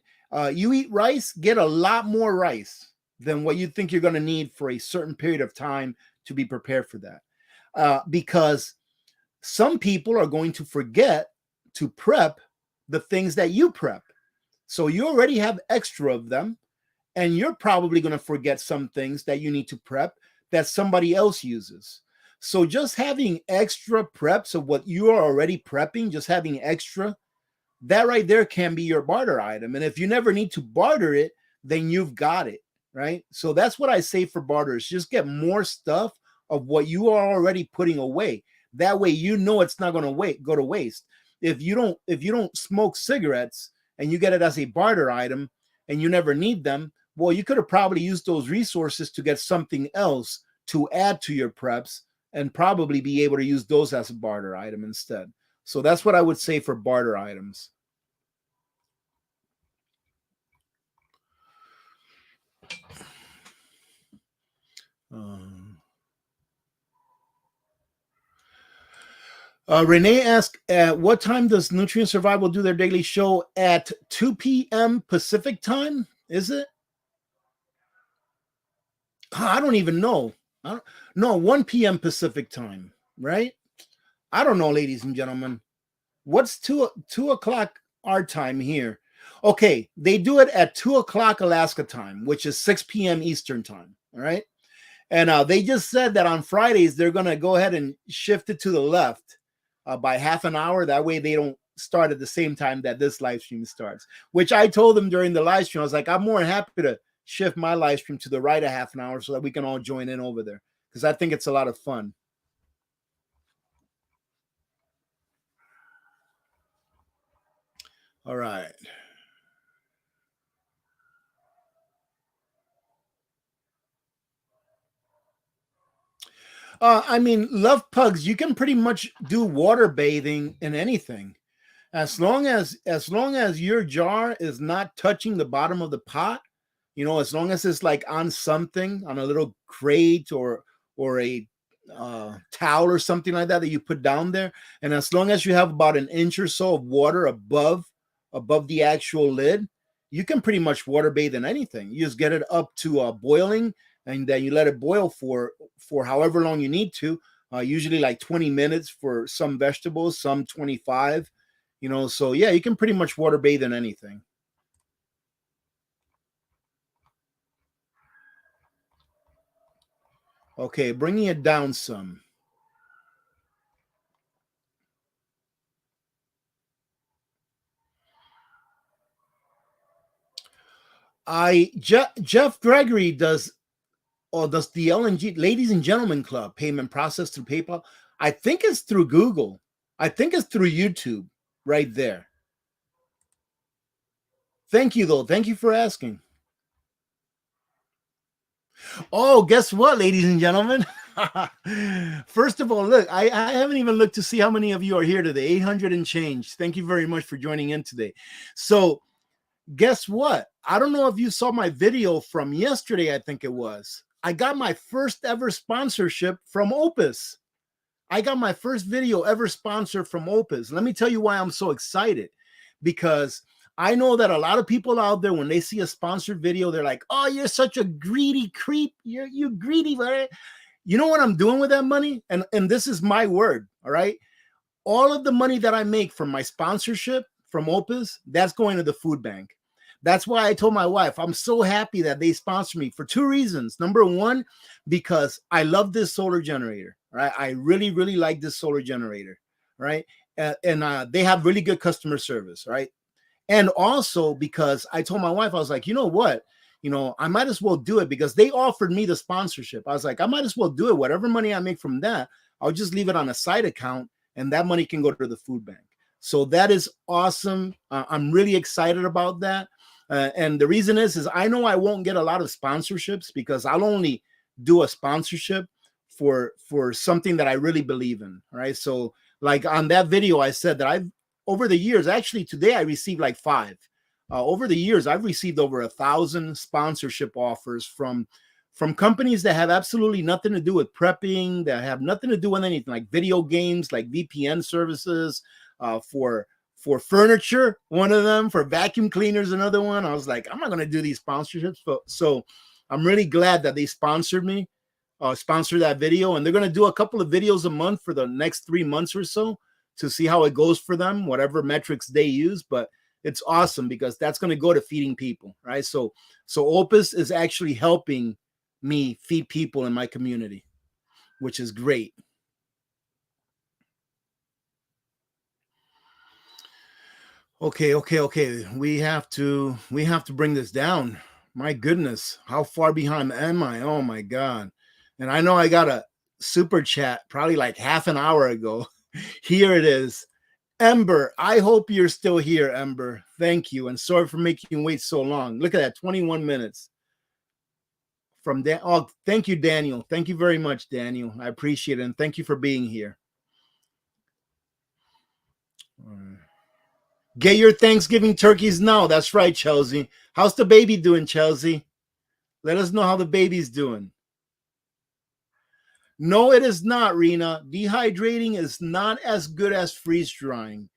You eat rice, get a lot more rice than what you think you're going to need for a certain period of time to be prepared for that. Because some people are going to forget to prep the things that you prep. So you already have extra of them, and you're probably going to forget some things that you need to prep that somebody else uses. So just having extra preps of what you are already prepping, just having extra, that right there can be your barter item. And if you never need to barter it, then you've got it, right? So that's what I say for barters. Just get more stuff of what you are already putting away. That way it's not going to go to waste. If you don't smoke cigarettes and you get it as a barter item and you never need them, well, you could have probably used those resources to get something else to add to your preps and probably be able to use those as a barter item instead. So that's what I would say for barter items. Um, Renee asked, at what time does Nutrient Survival do their daily show? At 2 p.m. Pacific time? Is it? I don't even know. No, 1 p.m. Pacific time, right? I don't know, ladies and gentlemen. What's 2 o'clock our time here? Okay, they do it at 2 o'clock Alaska time, which is 6 p.m. Eastern time. All right. And they just said that on Fridays, they're going to go ahead and shift it to the left by half an hour. That way they don't start at the same time that this live stream starts, which I told them during the live stream. I was like, I'm more happy to shift my live stream to the right a half an hour so that we can all join in over there because I think it's a lot of fun. All right. I mean, love pugs, you can pretty much do water bathing in anything. As long as your jar is not touching the bottom of the pot, as long as it's like on something, on a little crate or a towel or something like that you put down there, and as long as you have about an inch or so of water above the actual lid, you can pretty much water bathe in anything. You just get it up to boiling, and then you let it boil for however long you need to. Usually like 20 minutes for some vegetables, some 25. So yeah, you can pretty much water bathe in anything. Okay, bringing it down some. Jeff Gregory does the LNG Ladies and Gentlemen Club payment process through PayPal. I think it's through Google. I think it's through YouTube right there. Thank you, though. Thank you for asking. Oh, guess what, ladies and gentlemen? First of all, look, I haven't even looked to see how many of you are here today. 800 and change. Thank you very much for joining in today. So, guess what? I don't know if you saw my video from yesterday, I think it was. I got my first ever sponsorship from Opus. I got my first video ever sponsored from Opus. Let me tell you why I'm so excited. Because I know that a lot of people out there, when they see a sponsored video, they're like, oh, you're such a greedy creep. You're greedy, right? You know what I'm doing with that money? And this is my word, all right? All of the money that I make from my sponsorship from Opus, that's going to the food bank. That's why I told my wife, I'm so happy that they sponsor me for two reasons. Number one, because I love this solar generator, right? I really, really like this solar generator, right? And they have really good customer service, right? And also because I told my wife, I was like, you know what? I might as well do it because they offered me the sponsorship. I was like, I might as well do it. Whatever money I make from that, I'll just leave it on a side account and that money can go to the food bank. So that is awesome. I'm really excited about that. And the reason is I know I won't get a lot of sponsorships because I'll only do a sponsorship for something that I really believe in. Right. So like on that video, I said that over the years, actually today I received like 5. Over the years, I've received over 1,000 sponsorship offers from companies that have absolutely nothing to do with prepping, that have nothing to do with anything like video games, like VPN services, for furniture, one of them, for vacuum cleaners, another one. I was like, I'm not going to do these sponsorships. So I'm really glad that they sponsored me, sponsor that video. And they're going to do a couple of videos a month for the next 3 months or so to see how it goes for them, whatever metrics they use. But it's awesome because that's going to go to feeding people, right? So Opus is actually helping me feed people in my community, which is great. Okay. We have to bring this down. My goodness, how far behind am I? Oh my God. And I know I got a super chat probably like half an hour ago. Here it is. Ember, I hope you're still here, Ember. Thank you. And sorry for making you wait so long. Look at that, 21 minutes. From Dan. Oh, thank you, Daniel. Thank you very much, Daniel. I appreciate it. And thank you for being here. Get your Thanksgiving turkeys now. That's right, Chelsea. How's the baby doing, Chelsea? Let us know how the baby's doing. No, it is not, Rena. Dehydrating is not as good as freeze drying.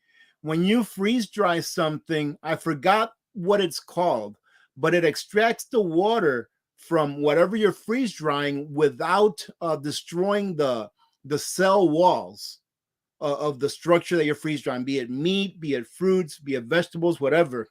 When you freeze dry something, I forgot what it's called, but it extracts the water from whatever you're freeze drying without destroying the cell walls of the structure that you're freeze drying, be it meat, be it fruits, be it vegetables, whatever.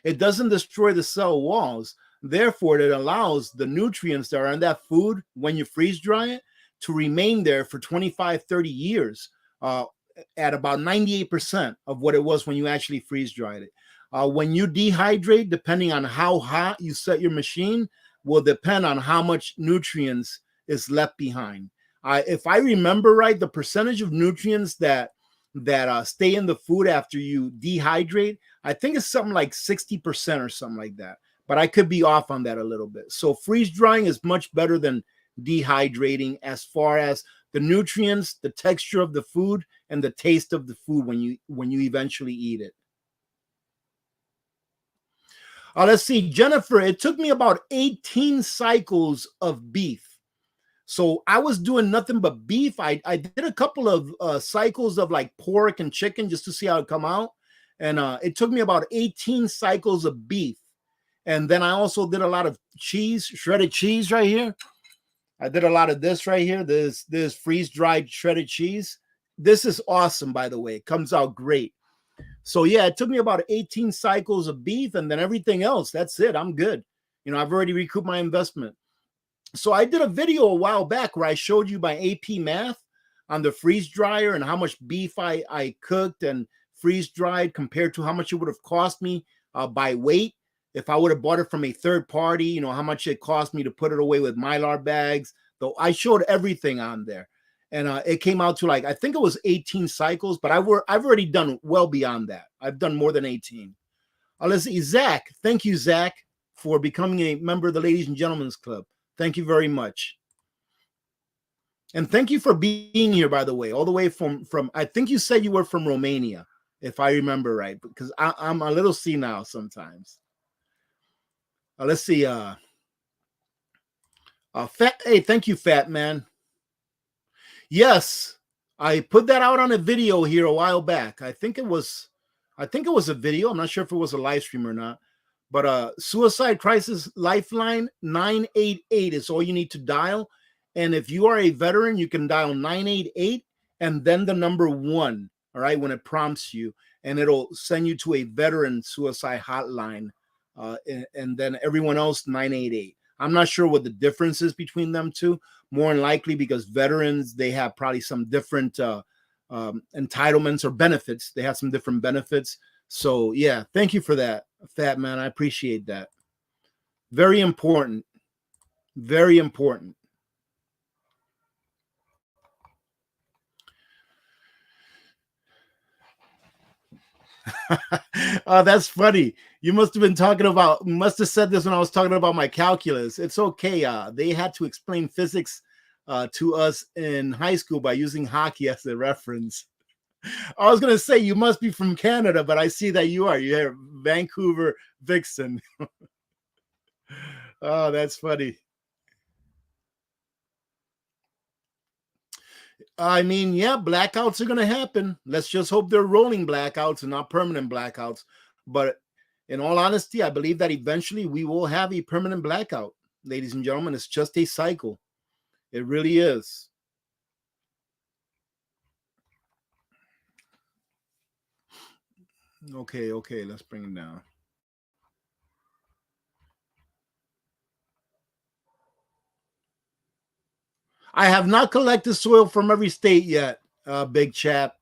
It doesn't destroy the cell walls. Therefore, it allows the nutrients that are in that food when you freeze dry it to remain there for 25, 30 years at about 98% of what it was when you actually freeze dried it. When you dehydrate, depending on how hot you set your machine, will depend on how much nutrients is left behind. If I remember right, the percentage of nutrients that stay in the food after you dehydrate, I think it's something like 60% or something like that. But I could be off on that a little bit. So freeze drying is much better than dehydrating as far as the nutrients, the texture of the food, and the taste of the food when you eventually eat it. Let's see, Jennifer, it took me about 18 cycles of beef. So I was doing nothing but beef. I did a couple of cycles of like pork and chicken just to see how it come out. And it took me about 18 cycles of beef. And then I also did a lot of cheese, shredded cheese right here. I did a lot of this right here. This freeze-dried shredded cheese. This is awesome, by the way. It comes out great. So yeah, it took me about 18 cycles of beef, and then everything else, that's it. I'm good. I've already recouped my investment. So I did a video a while back where I showed you my AP math on the freeze dryer and how much beef I cooked and freeze dried compared to how much it would have cost me by weight. If I would have bought it from a third party, how much it cost me to put it away with Mylar bags. Though I showed everything on there. And it came out to like, I think it was 18 cycles, but I've already done well beyond that. I've done more than 18. Let's see, Zach. Thank you, Zach, for becoming a member of the Ladies and Gentlemen's Club. Thank you very much. And thank you for being here, by the way, all the way from I think you said you were from Romania, if I remember right, because I'm a little senile sometimes. Let's see. Hey, thank you, Fat Man. Yes, I put that out on a video here a while back. I think it was a video. I'm not sure if it was a live stream or not. But Suicide Crisis Lifeline 988 is all you need to dial. And if you are a veteran, you can dial 988 and then the number 1, all right, when it prompts you. And it'll send you to a veteran suicide hotline. And then everyone else, 988. I'm not sure what the difference is between them two. More than likely because veterans, they have probably some different entitlements or benefits. They have some different benefits. So, yeah, thank you for that, Fat Man. I appreciate that. Very important. Very important. That's funny. You must have said this when I was talking about my calculus. It's okay. They had to explain physics to us in high school by using hockey as a reference. I was going to say you must be from Canada, but I see that you are. You're Vancouver Vixen. Oh, that's funny. I mean, yeah, blackouts are going to happen. Let's just hope they're rolling blackouts and not permanent blackouts. But in all honesty, I believe that eventually we will have a permanent blackout. Ladies and gentlemen, it's just a cycle. It really is. Okay, let's bring it down. I have not collected soil from every state yet, big chap.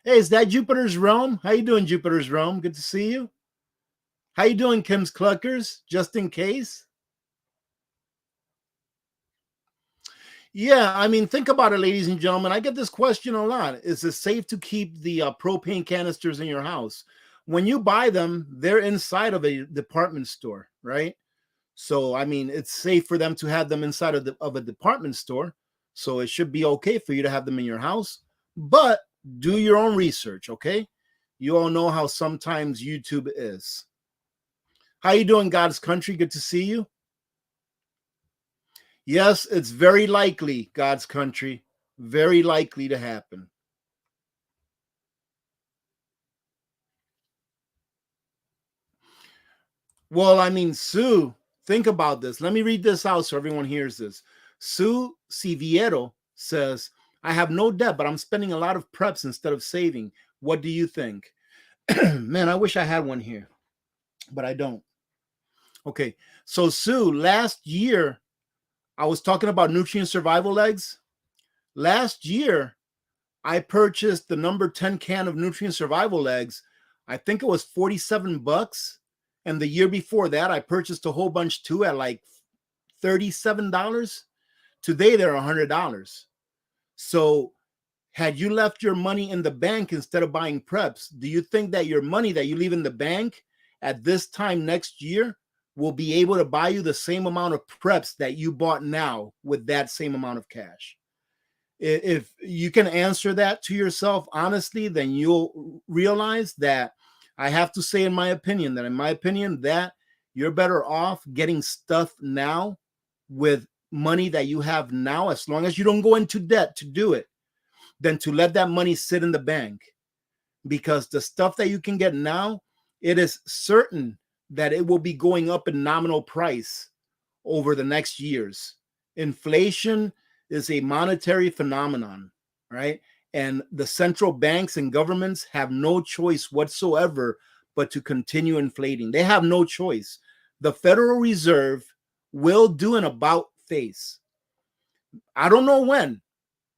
Hey, is that Jupiter's Realm? How you doing, Jupiter's Realm? Good to see you. How you doing, Kim's Cluckers? Just in case. Yeah, I mean, think about it, ladies and gentlemen. I get this question a lot. Is it safe to keep the propane canisters in your house? When you buy them, they're inside of a department store, right? So, I mean, it's safe for them to have them inside of a department store. So it should be okay for you to have them in your house. But do your own research, okay? You all know how sometimes YouTube is. How you doing, God's Country? Good to see you. Yes, it's very likely, God's Country, very likely to happen. Well, I mean, Sue, think about this. Let me read this out so everyone hears this. Sue Siviero says, I have no debt, but I'm spending a lot of preps instead of saving. What do you think? Man, I wish I had one here, but I don't. Okay, so Sue, last year, I was talking about nutrient survival eggs. Last year, I purchased the number 10 can of nutrient survival eggs. I think it was $47. And the year before that, I purchased a whole bunch too at like $37. Today, they're $100. So had you left your money in the bank instead of buying preps, do you think that your money that you leave in the bank at this time next year will be able to buy you the same amount of preps that you bought now with that same amount of cash. If you can answer that to yourself honestly, then you'll realize that I have to say, in my opinion, that you're better off getting stuff now with money that you have now, as long as you don't go into debt to do it, than to let that money sit in the bank. Because the stuff that you can get now, it is certain that it will be going up in nominal price over the next years. Inflation is a monetary phenomenon, right? And the central banks and governments have no choice whatsoever but to continue inflating. They have no choice. The Federal Reserve will do an about face. I don't know when,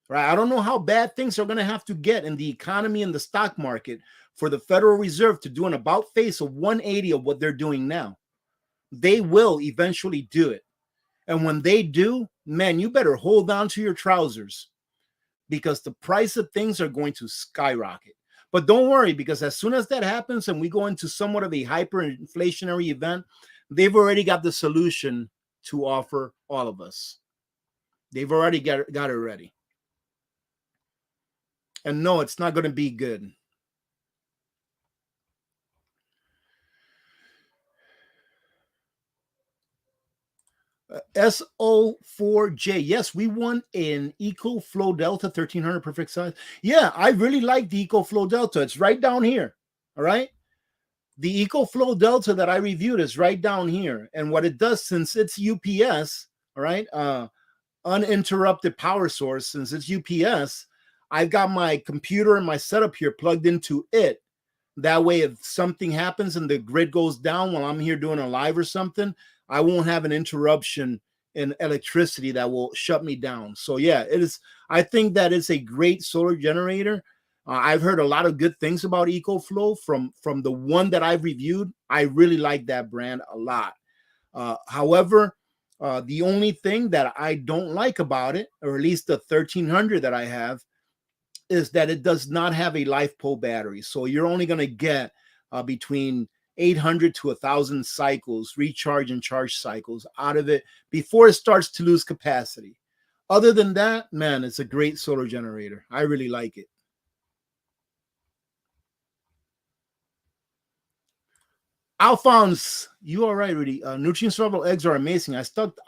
right? I don't know how bad things are going to have to get in the economy and the stock market for the Federal Reserve to do an about face of 180 of what they're doing now. They will eventually do it. And when they do, man, you better hold on to your trousers, because the price of things are going to skyrocket. But don't worry, because as soon as that happens and we go into somewhat of a hyperinflationary event, they've already got the solution to offer all of us. They've already got it ready. And no, it's not going to be good. SO4J. Yes, we won an EcoFlow Delta 1300 perfect size. Yeah, I really like the EcoFlow Delta. It's right down here. All right. The EcoFlow Delta that I reviewed is right down here. And what it does, since it's UPS, all right, uninterrupted power source, since it's UPS, I've got my computer and my setup here plugged into it. That way, if something happens and the grid goes down while I'm here doing a live or something, I won't have an interruption in electricity that will shut me down. So yeah, it is. I think that it's a great solar generator. I've heard a lot of good things about EcoFlow from the one that I've reviewed. I really like that brand a lot. However, the only thing that I don't like about it, or at least the 1300 that I have, is that it does not have a LiFePO battery. So you're only going to get between 800 to 1,000 cycles, recharge and charge cycles out of it before it starts to lose capacity. Other than that, man, it's a great solar generator. I really like it. Alphonse, you are right, Rudy. Nutrient survival eggs are amazing. I stocked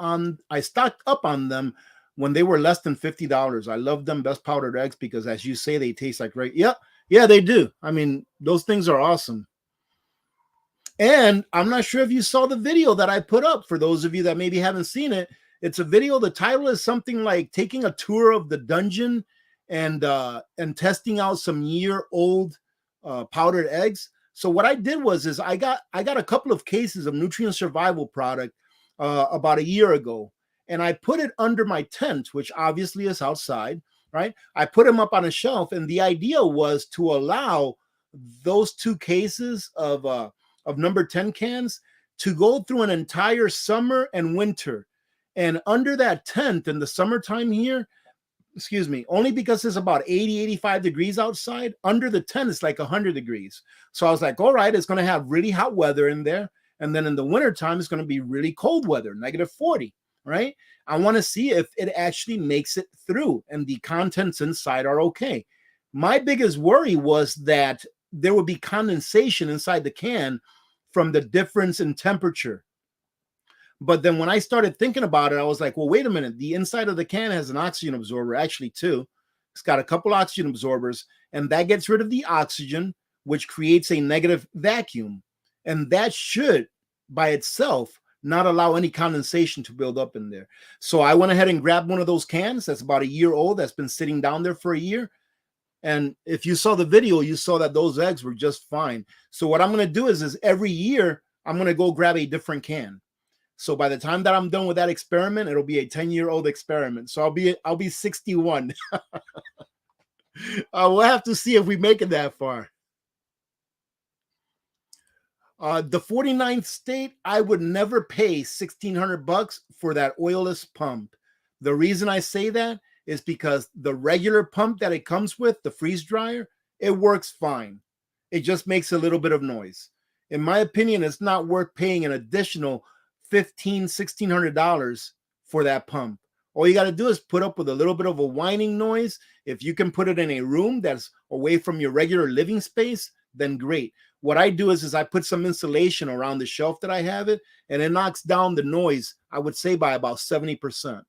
up on them when they were less than $50. I love them, best powdered eggs, because as you say, they taste like great. Yeah, they do. I mean, those things are awesome. And I'm not sure if you saw the video that I put up. For those of you that maybe haven't seen it, it's a video. The title is something like taking a tour of the dungeon and testing out some year-old powdered eggs. So what I did was I got a couple of cases of nutrient survival product about a year ago, and I put it under my tent, which obviously is outside, right? I put them up on a shelf, and the idea was to allow those two cases of number 10 cans to go through an entire summer and winter. And under that tent in the summertime here, excuse me, only because it's about 80, 85 degrees outside, under the tent it's like 100 degrees. So I was like, all right, it's going to have really hot weather in there. And then in the wintertime, it's going to be really cold weather, negative 40, right? I want to see if it actually makes it through and the contents inside are okay. My biggest worry was that there would be condensation inside the can from the difference in temperature. But then when I started thinking about it, I was like, well, wait a minute. The inside of the can has an oxygen absorber, actually two. It's got a couple oxygen absorbers, and that gets rid of the oxygen, which creates a negative vacuum. And that should, by itself, not allow any condensation to build up in there. So I went ahead and grabbed one of those cans that's about a year old, that's been sitting down there for a year. And if you saw the video, you saw that those eggs were just fine. So what I'm going to do is every year, I'm going to go grab a different can. So by the time that I'm done with that experiment, it'll be a 10-year-old experiment. So I'll be 61. We'll have to see if we make it that far. The 49th state, I would never pay $1,600 for that oilless pump. The reason I say that is because the regular pump that it comes with, the freeze dryer, it works fine. It just makes a little bit of noise. In my opinion, it's not worth paying an additional $1,600 for that pump. All you got to do is put up with a little bit of a whining noise. If you can put it in a room that's away from your regular living space, then great. What I do is I put some insulation around the shelf that I have it, and it knocks down the noise, I would say, by about 70%.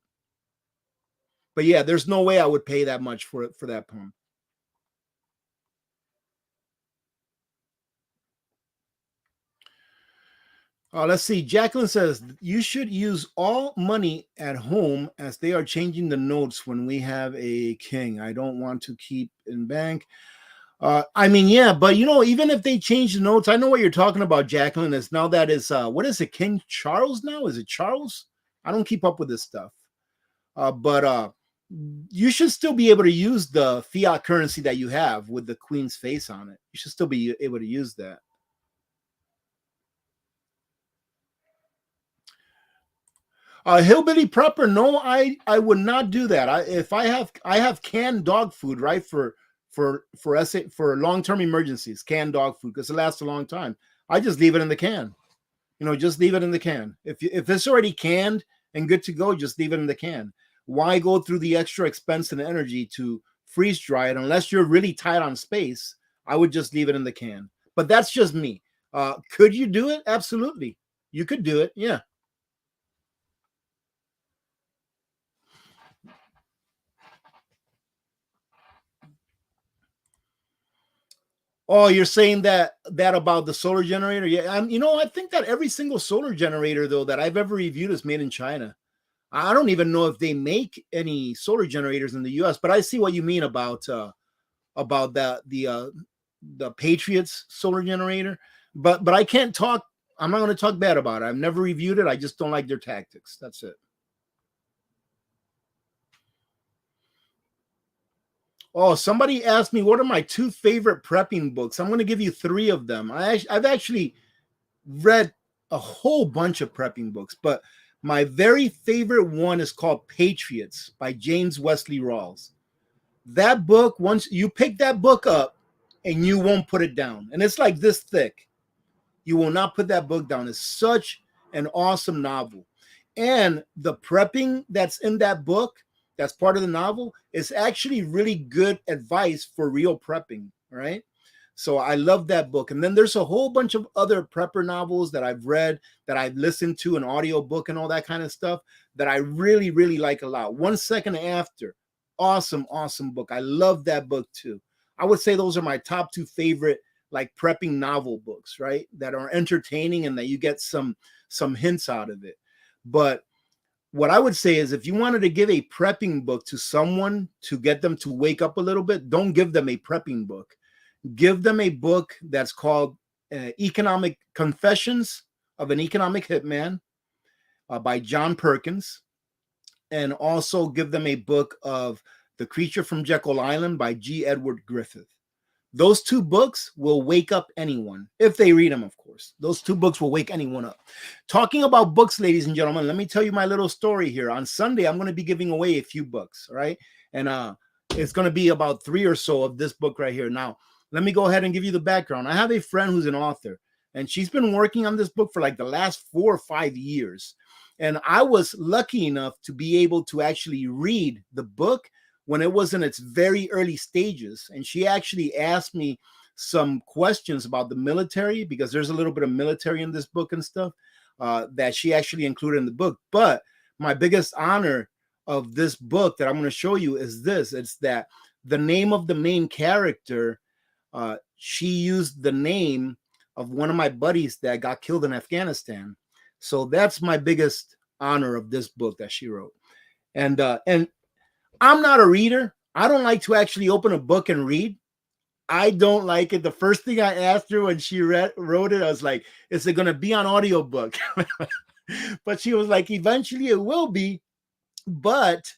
But yeah, there's no way I would pay that much for that pump. Let's see. Jacqueline says, you should use all money at home as they are changing the notes when we have a king. I don't want to keep in bank. I mean, yeah, but even if they change the notes, I know what you're talking about, Jacqueline. Is now that is what is it, King Charles now? Is it Charles? I don't keep up with this stuff. But you should still be able to use the fiat currency that you have with the Queen's face on it. You should still be able to use that. Hillbilly prepper, no, I would not do that. If I have canned dog food, right, for long-term emergencies, canned dog food, because it lasts a long time. I just leave it in the can. Just leave it in the can. If it's already canned and good to go, just leave it in the can. Why go through the extra expense and energy to freeze dry it unless you're really tight on space? I would just leave it in the can. But that's just me. Could you do it? Absolutely. You could do it. Yeah. Oh, you're saying that about the solar generator? Yeah, I think that every single solar generator though that I've ever reviewed is made in China. I don't even know if they make any solar generators in the U.S., but I see what you mean about the Patriots solar generator. But I can't talk. I'm not going to talk bad about it. I've never reviewed it. I just don't like their tactics. That's it. Oh, somebody asked me what are my two favorite prepping books. I'm going to give you three of them. I've actually read a whole bunch of prepping books, but my very favorite one is called Patriots by James Wesley Rawls. That book, once you pick that book up and you won't put it down, and it's like this thick, you will not put that book down. It's such an awesome novel. And the prepping that's in that book, that's part of the novel, is actually really good advice for real prepping, right? So I love that book. And then there's a whole bunch of other prepper novels that I've read, that I've listened to, an audio book and all that kind of stuff that I really, really like a lot. 1 Second After, awesome, awesome book. I love that book too. I would say those are my top two favorite like prepping novel books, right? That are entertaining and that you get some hints out of it. But what I would say is if you wanted to give a prepping book to someone to get them to wake up a little bit, don't give them a prepping book. Give them a book that's called Economic Confessions of an Economic Hitman by John Perkins. And also give them a book of The Creature from Jekyll Island by G. Edward Griffith. Those two books will wake up anyone, if they read them, of course. Those two books will wake anyone up. Talking about books, ladies and gentlemen, let me tell you my little story here. On Sunday, I'm going to be giving away a few books, all right? And it's going to be about 3 or so of this book right here. Now, let me go ahead and give you the background. I have a friend who's an author, and she's been working on this book for like the last 4 or 5 years. And I was lucky enough to be able to actually read the book when it was in its very early stages. And she actually asked me some questions about the military, because there's a little bit of military in this book and stuff that she actually included in the book. But my biggest honor of this book that I'm going to show you is this. It's that the name of the main character, she used the name of one of my buddies that got killed in Afghanistan. So that's my biggest honor of this book that she wrote. And I'm not a reader. I don't like to actually open a book and read. I don't like it. The first thing I asked her when she wrote it, I was like, is it going to be on audiobook? But she was like, eventually it will be, but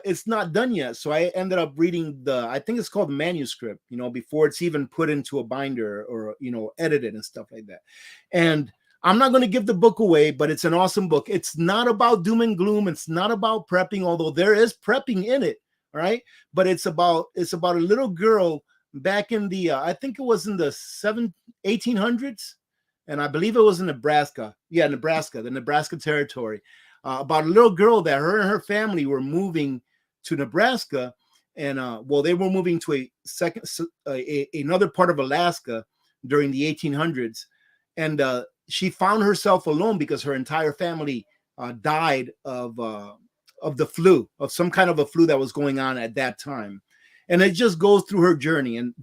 it's not done yet. So I ended up reading I think it's called manuscript, before it's even put into a binder or, edited and stuff like that. And I'm not going to give the book away, but it's an awesome book. It's not about doom and gloom. It's not about prepping, although there is prepping in it, right? But it's about a little girl back in the, I think it was in the 1800s, and I believe it was in Nebraska. Yeah, Nebraska, the Nebraska territory, about a little girl that her and her family were moving to Nebraska, and well, they were moving to another part of Alaska during the 1800s, and she found herself alone because her entire family died of the flu, of some kind of a flu that was going on at that time, and it just goes through her journey. And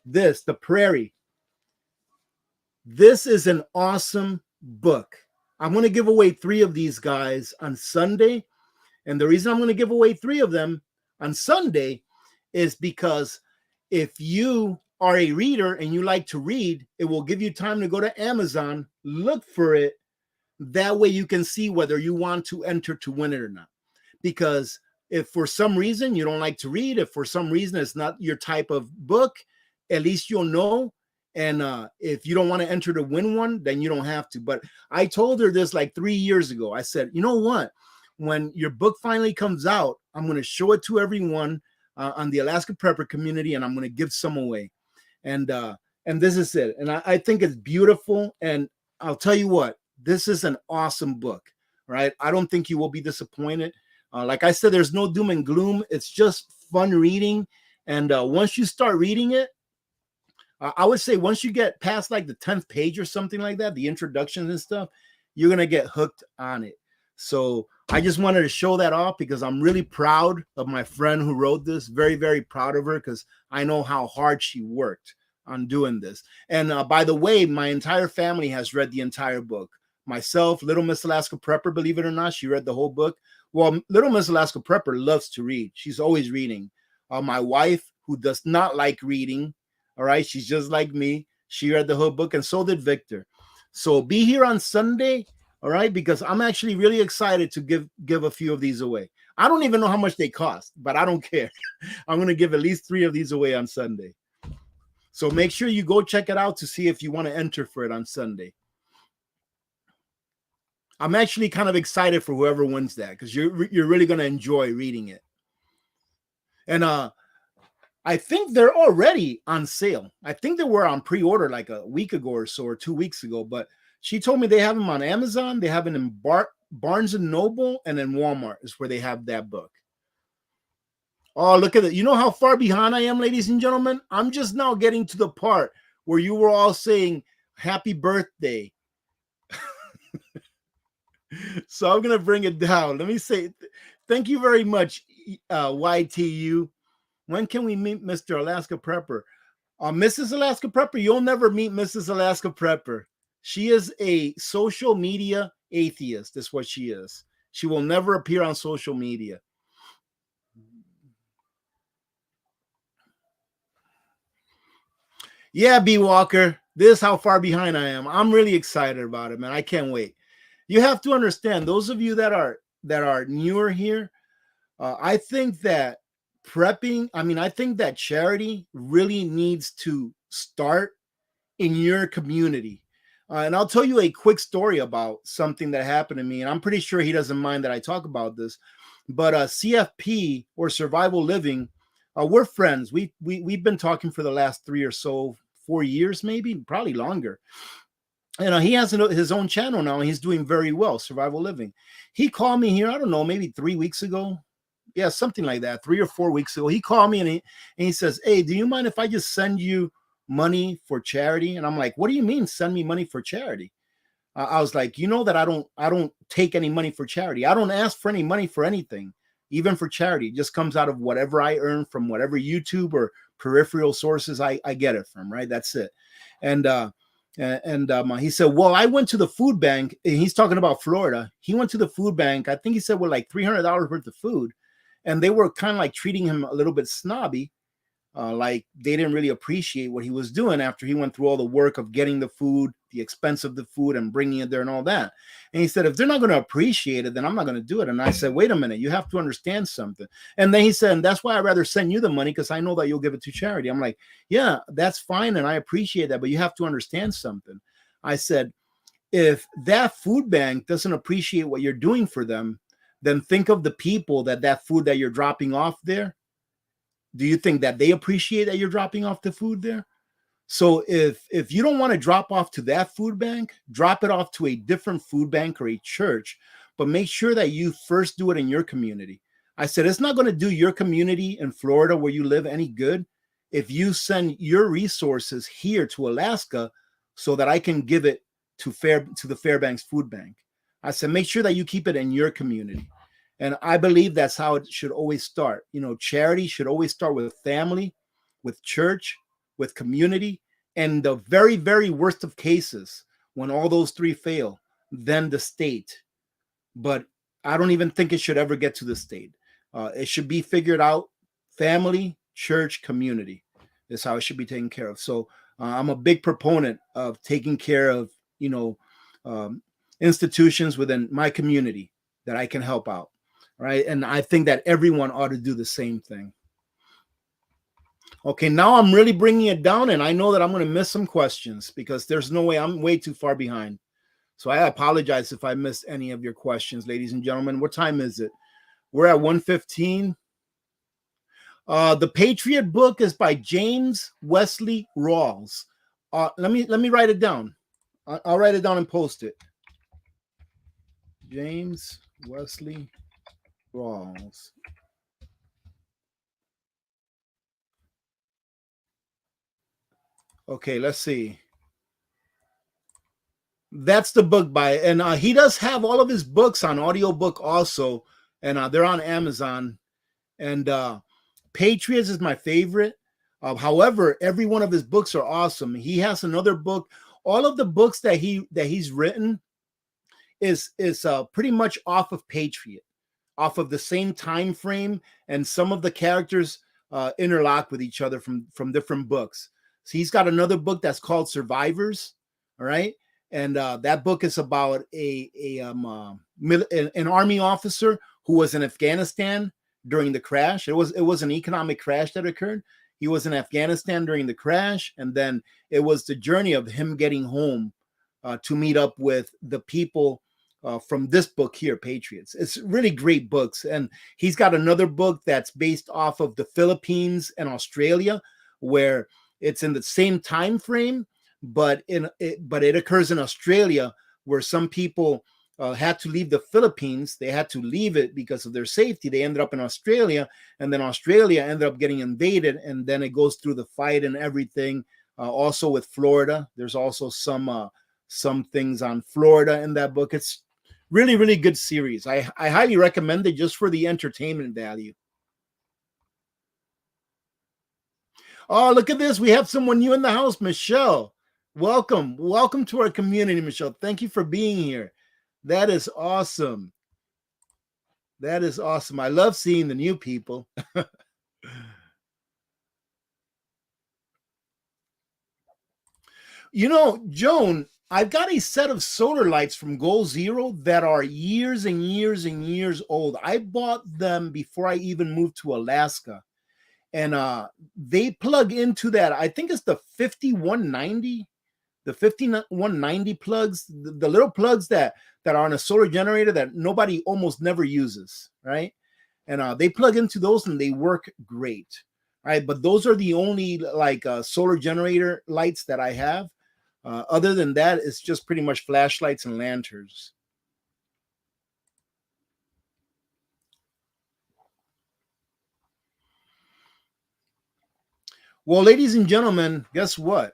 the Prairie. This is an awesome book. I'm going to give away 3 of these guys on Sunday. And the reason I'm going to give away 3 of them on Sunday is because if you are a reader and you like to read, it will give you time to go to Amazon, look for it. That way you can see whether you want to enter to win it or not. Because if for some reason you don't like to read, if for some reason it's not your type of book, at least you'll know. And if you don't want to enter to win one, then you don't have to. But I told her this like 3 years ago. I said, you know what? When your book finally comes out, I'm going to show it to everyone on the Alaska Prepper community, and I'm going to give some away. And this is it. And I think it's beautiful. And I'll tell you what, this is an awesome book, right? I don't think you will be disappointed. Like I said, there's no doom and gloom. It's just fun reading. And once you start reading it, I would say once you get past like the 10th page or something like that, the introductions and stuff, you're going to get hooked on it. So I just wanted to show that off because I'm really proud of my friend who wrote this. Very, very proud of her because I know how hard she worked on doing this. And by the way, my entire family has read the entire book. Myself, Little Miss Alaska Prepper, believe it or not, she read the whole book. Well, Little Miss Alaska Prepper loves to read. She's always reading. My wife, who does not like reading, all right, she's just like me. She read the whole book, and so did Victor. So be here on Sunday, all right, because I'm actually really excited to give a few of these away. I don't even know how much they cost, but I don't care. I'm going to give at least 3 of these away on Sunday. So make sure you go check it out to see if you want to enter for it on Sunday. I'm actually kind of excited for whoever wins that because you're really going to enjoy reading it. And I think they're already on sale. I think they were on pre-order like a week ago or so, or 2 weeks ago. But she told me they have them on Amazon. They have them in Barnes & Noble and in Walmart is where they have that book. Oh, look at it. You know how far behind I am, ladies and gentlemen? I'm just now getting to the part where you were all saying happy birthday. So I'm going to bring it down. Let me say thank you very much, YTU. When can we meet Mr. Alaska Prepper? Mrs. Alaska Prepper, you'll never meet Mrs. Alaska Prepper. She is a social media atheist, is what she is. She will never appear on social media. Yeah, B. Walker, this is how far behind I am. I'm really excited about it, man. I can't wait. You have to understand, those of you that are newer here, I think that prepping, I think that charity really needs to start in your community. And I'll tell you a quick story about something that happened to me. And I'm pretty sure he doesn't mind that I talk about this. But CFP, or Survival Living, we're friends. We've been talking for the last 3 or so, 4 years, maybe, probably longer. And he has his own channel now, and he's doing very well, Survival Living. He called me here, I don't know, maybe 3 weeks ago. Yeah, something like that, 3 or 4 weeks ago. He called me and he says, hey, do you mind if I just send you money for charity? And I'm like, what do you mean send me money for charity? I was like, you know that I don't take any money for charity. I don't ask for any money for anything, even for charity. It just comes out of whatever I earn from whatever YouTube or peripheral sources I get it from, right? That's it. And he said, well, I went to the food bank, and he's talking about Florida. He went to the food bank. I think he said with like $300 worth of food. And they were kind of like treating him a little bit snobby, like they didn't really appreciate what he was doing after he went through all the work of getting the food, the expense of the food, and bringing it there and all that. And he said, if they're not going to appreciate it, then I'm not going to do it. And I said, wait a minute, you have to understand something. And then he said, and that's why I'd rather send you the money, because I know that you'll give it to charity. I'm like, yeah, that's fine, and I appreciate that, but you have to understand something. I said, if that food bank doesn't appreciate what you're doing for them, then think of the people that food that you're dropping off there. Do you think that they appreciate that you're dropping off the food there? So if you don't want to drop off to that food bank, drop it off to a different food bank or a church, but make sure that you first do it in your community. I said it's not going to do your community in Florida where you live any good if you send your resources here to Alaska so that I can give it to the Fairbanks Food Bank. I said make sure that you keep it in your community. And I believe that's how it should always start. You know, charity should always start with family, with church, with community, and the very, very worst of cases, when all those three fail, then the state. But I don't even think it should ever get to the state. It should be figured out. Family, church, community is how it should be taken care of. So I'm a big proponent of taking care of, institutions within my community that I can help out. Right. And I think that everyone ought to do the same thing. Okay, now I'm really bringing it down, and I know that I'm going to miss some questions because there's no way, I'm way too far behind. So I apologize if I missed any of your questions, ladies and gentlemen. What time is it? We're at 1:15. The Patriot book is by James Wesley Rawls. Let me write it down. I'll write it down and post it. James Wesley Rawls. Okay, let's see. That's the book by, and he does have all of his books on audiobook also, and they're on Amazon. And Patriots is my favorite. However, every one of his books are awesome. He has another book. All of the books that he's written is pretty much off of Patriot, off of the same time frame, and some of the characters interlock with each other from different books. So he's got another book that's called Survivors. All right. And that book is about an army officer who was in Afghanistan during the crash. It was an economic crash that occurred. He was in Afghanistan during the crash, and then it was the journey of him getting home to meet up with the people from this book here, Patriots. It's really great books. And he's got another book that's based off of the Philippines and Australia, where it's in the same time frame, but it occurs in Australia, where some people had to leave the Philippines. They had to leave it because of their safety. They ended up in Australia, and then Australia ended up getting invaded, and then it goes through the fight and everything. Also with Florida, there's also some things on Florida in that book. It's really, really good series. I highly recommend it just for the entertainment value. Oh, look at this. We have someone new in the house, Michelle. Welcome. Welcome to our community, Michelle. Thank you for being here. That is awesome. That is awesome. I love seeing the new people. You know, Joan, I've got a set of solar lights from Goal Zero that are years and years and years old. I bought them before I even moved to Alaska. And they plug into that. I think it's the 5190, the 5190 plugs, the little plugs that are on a solar generator that nobody almost never uses, right? And they plug into those and they work great, right? But those are the only solar generator lights that I have. Other than that, it's just pretty much flashlights and lanterns. Well, ladies and gentlemen, guess what?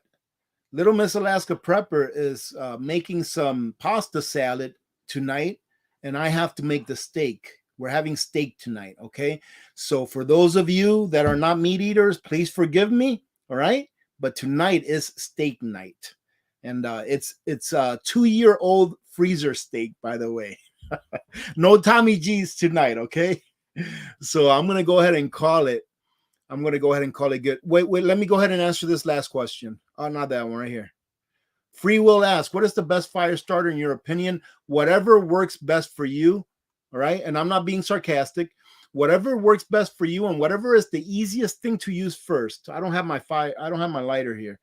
Little Miss Alaska Prepper is making some pasta salad tonight, and I have to make the steak. We're having steak tonight, okay? So for those of you that are not meat eaters, please forgive me, all right? But tonight is steak night. And it's a 2-year-old freezer steak, by the way. No Tommy G's tonight, okay? So I'm going to go ahead and call it. I'm going to go ahead and call it good. Wait, let me go ahead and answer this last question. Oh, not that one right here. Free Will asks, what is the best fire starter in your opinion? Whatever works best for you, all right? And I'm not being sarcastic. Whatever works best for you and whatever is the easiest thing to use first. I don't have my lighter here.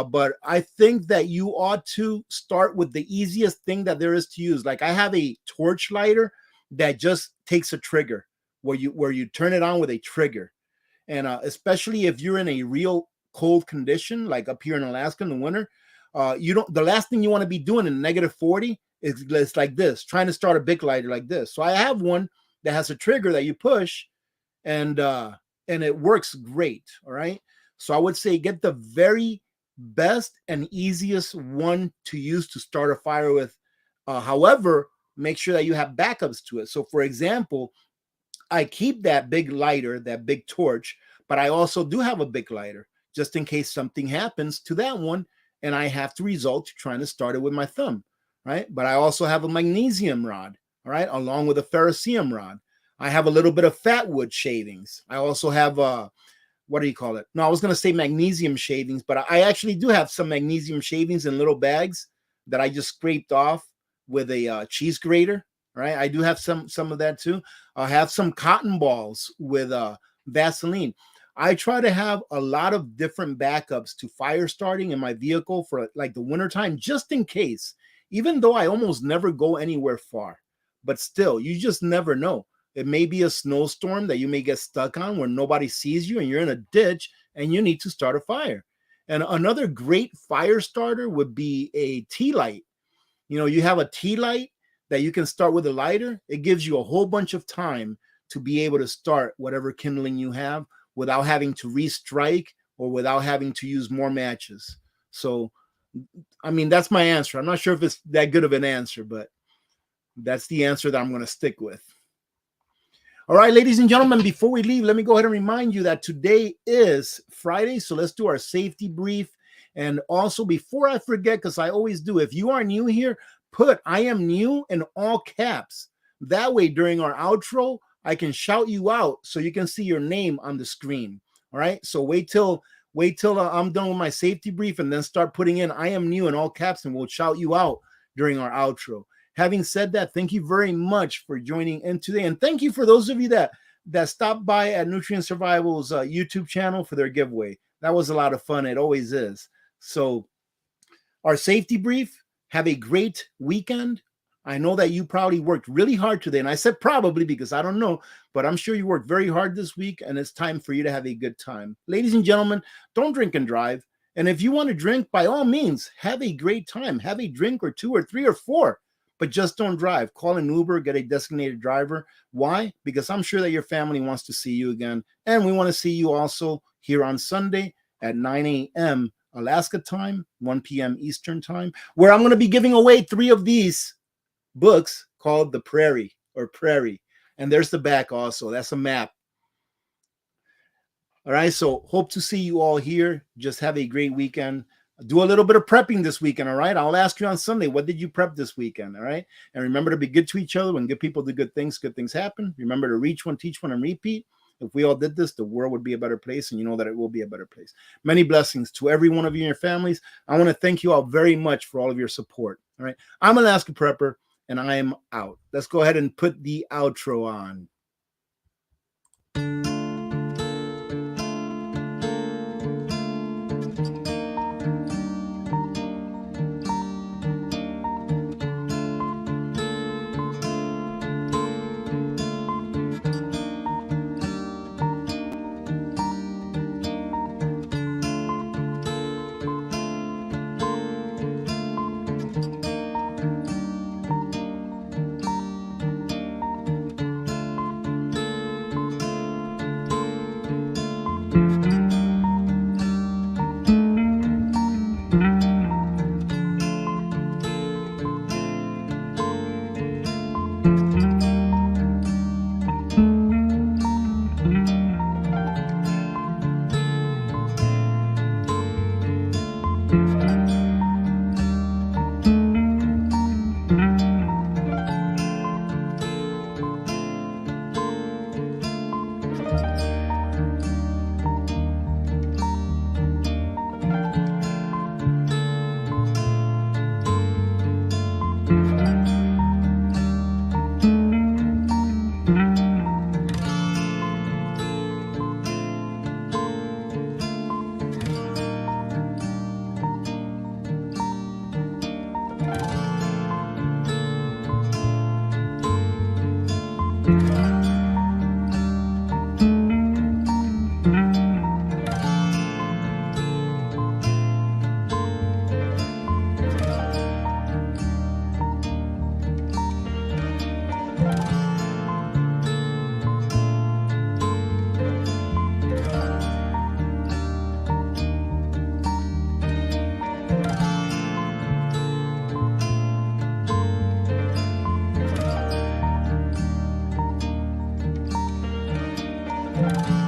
But I think that you ought to start with the easiest thing that there is to use. Like I have a torch lighter that just takes a trigger where you turn it on with a trigger. And especially if you're in a real cold condition, like up here in Alaska in the winter, the last thing you want to be doing in -40 is like this, trying to start a Bic lighter like this. So I have one that has a trigger that you push, and it works great. All right. So I would say get the very best and easiest one to use to start a fire with. However, make sure that you have backups to it. So for example, I keep that big lighter, that big torch, but I also do have a big lighter just in case something happens to that one and I have to resort to trying to start it with my thumb, right? But I also have a magnesium rod, all right, along with a ferrocerium rod. I have a little bit of fat wood shavings. I also have what do you call it? No, I was going to say magnesium shavings, but I actually do have some magnesium shavings in little bags that I just scraped off with a cheese grater, right? I do have some of that too. I have some cotton balls with Vaseline. I try to have a lot of different backups to fire starting in my vehicle for like the wintertime, just in case, even though I almost never go anywhere far, but still, you just never know. It may be a snowstorm that you may get stuck on where nobody sees you and you're in a ditch and you need to start a fire. And another great fire starter would be a tea light. You know, you have a tea light that you can start with a lighter. It gives you a whole bunch of time to be able to start whatever kindling you have without having to restrike or without having to use more matches. So, I mean, that's my answer. I'm not sure if it's that good of an answer, but that's the answer that I'm going to stick with. All right, ladies and gentlemen, before we leave, let me go ahead and remind you that today is Friday. So let's do our safety brief. And also, before I forget, because I always do, if you are new here, put "I am new" in all caps. That way, during our outro, I can shout you out so you can see your name on the screen. All right. So wait till I'm done with my safety brief and then start putting in "I am new" in all caps, and we'll shout you out during our outro. Having said that, thank you very much for joining in today. And thank you for those of you that stopped by at Nutrient Survival's YouTube channel for their giveaway. That was a lot of fun. It always is. So our safety brief, have a great weekend. I know that you probably worked really hard today. And I said probably because I don't know, but I'm sure you worked very hard this week and it's time for you to have a good time. Ladies and gentlemen, don't drink and drive. And if you want to drink, by all means, have a great time. Have a drink or two or three or four. But just don't drive. Call an Uber, get a designated driver. Why? Because I'm sure that your family wants to see you again. And we want to see you also here on Sunday at 9 a.m. Alaska time, 1 p.m. Eastern time, where I'm going to be giving away 3 of these books called The Prairie or Prairie. And there's the back also. That's a map. All right. So hope to see you all here. Just have a great weekend. Do a little bit of prepping this weekend, all right? I'll ask you on Sunday, what did you prep this weekend, all right? And remember to be good to each other. When good people do good things happen. Remember to reach one, teach one, and repeat. If we all did this, the world would be a better place, and you know that it will be a better place. Many blessings to every one of you and your families. I want to thank you all very much for all of your support, all right? I'm Alaska Prepper, and I am out. Let's go ahead and put the outro on. Bye.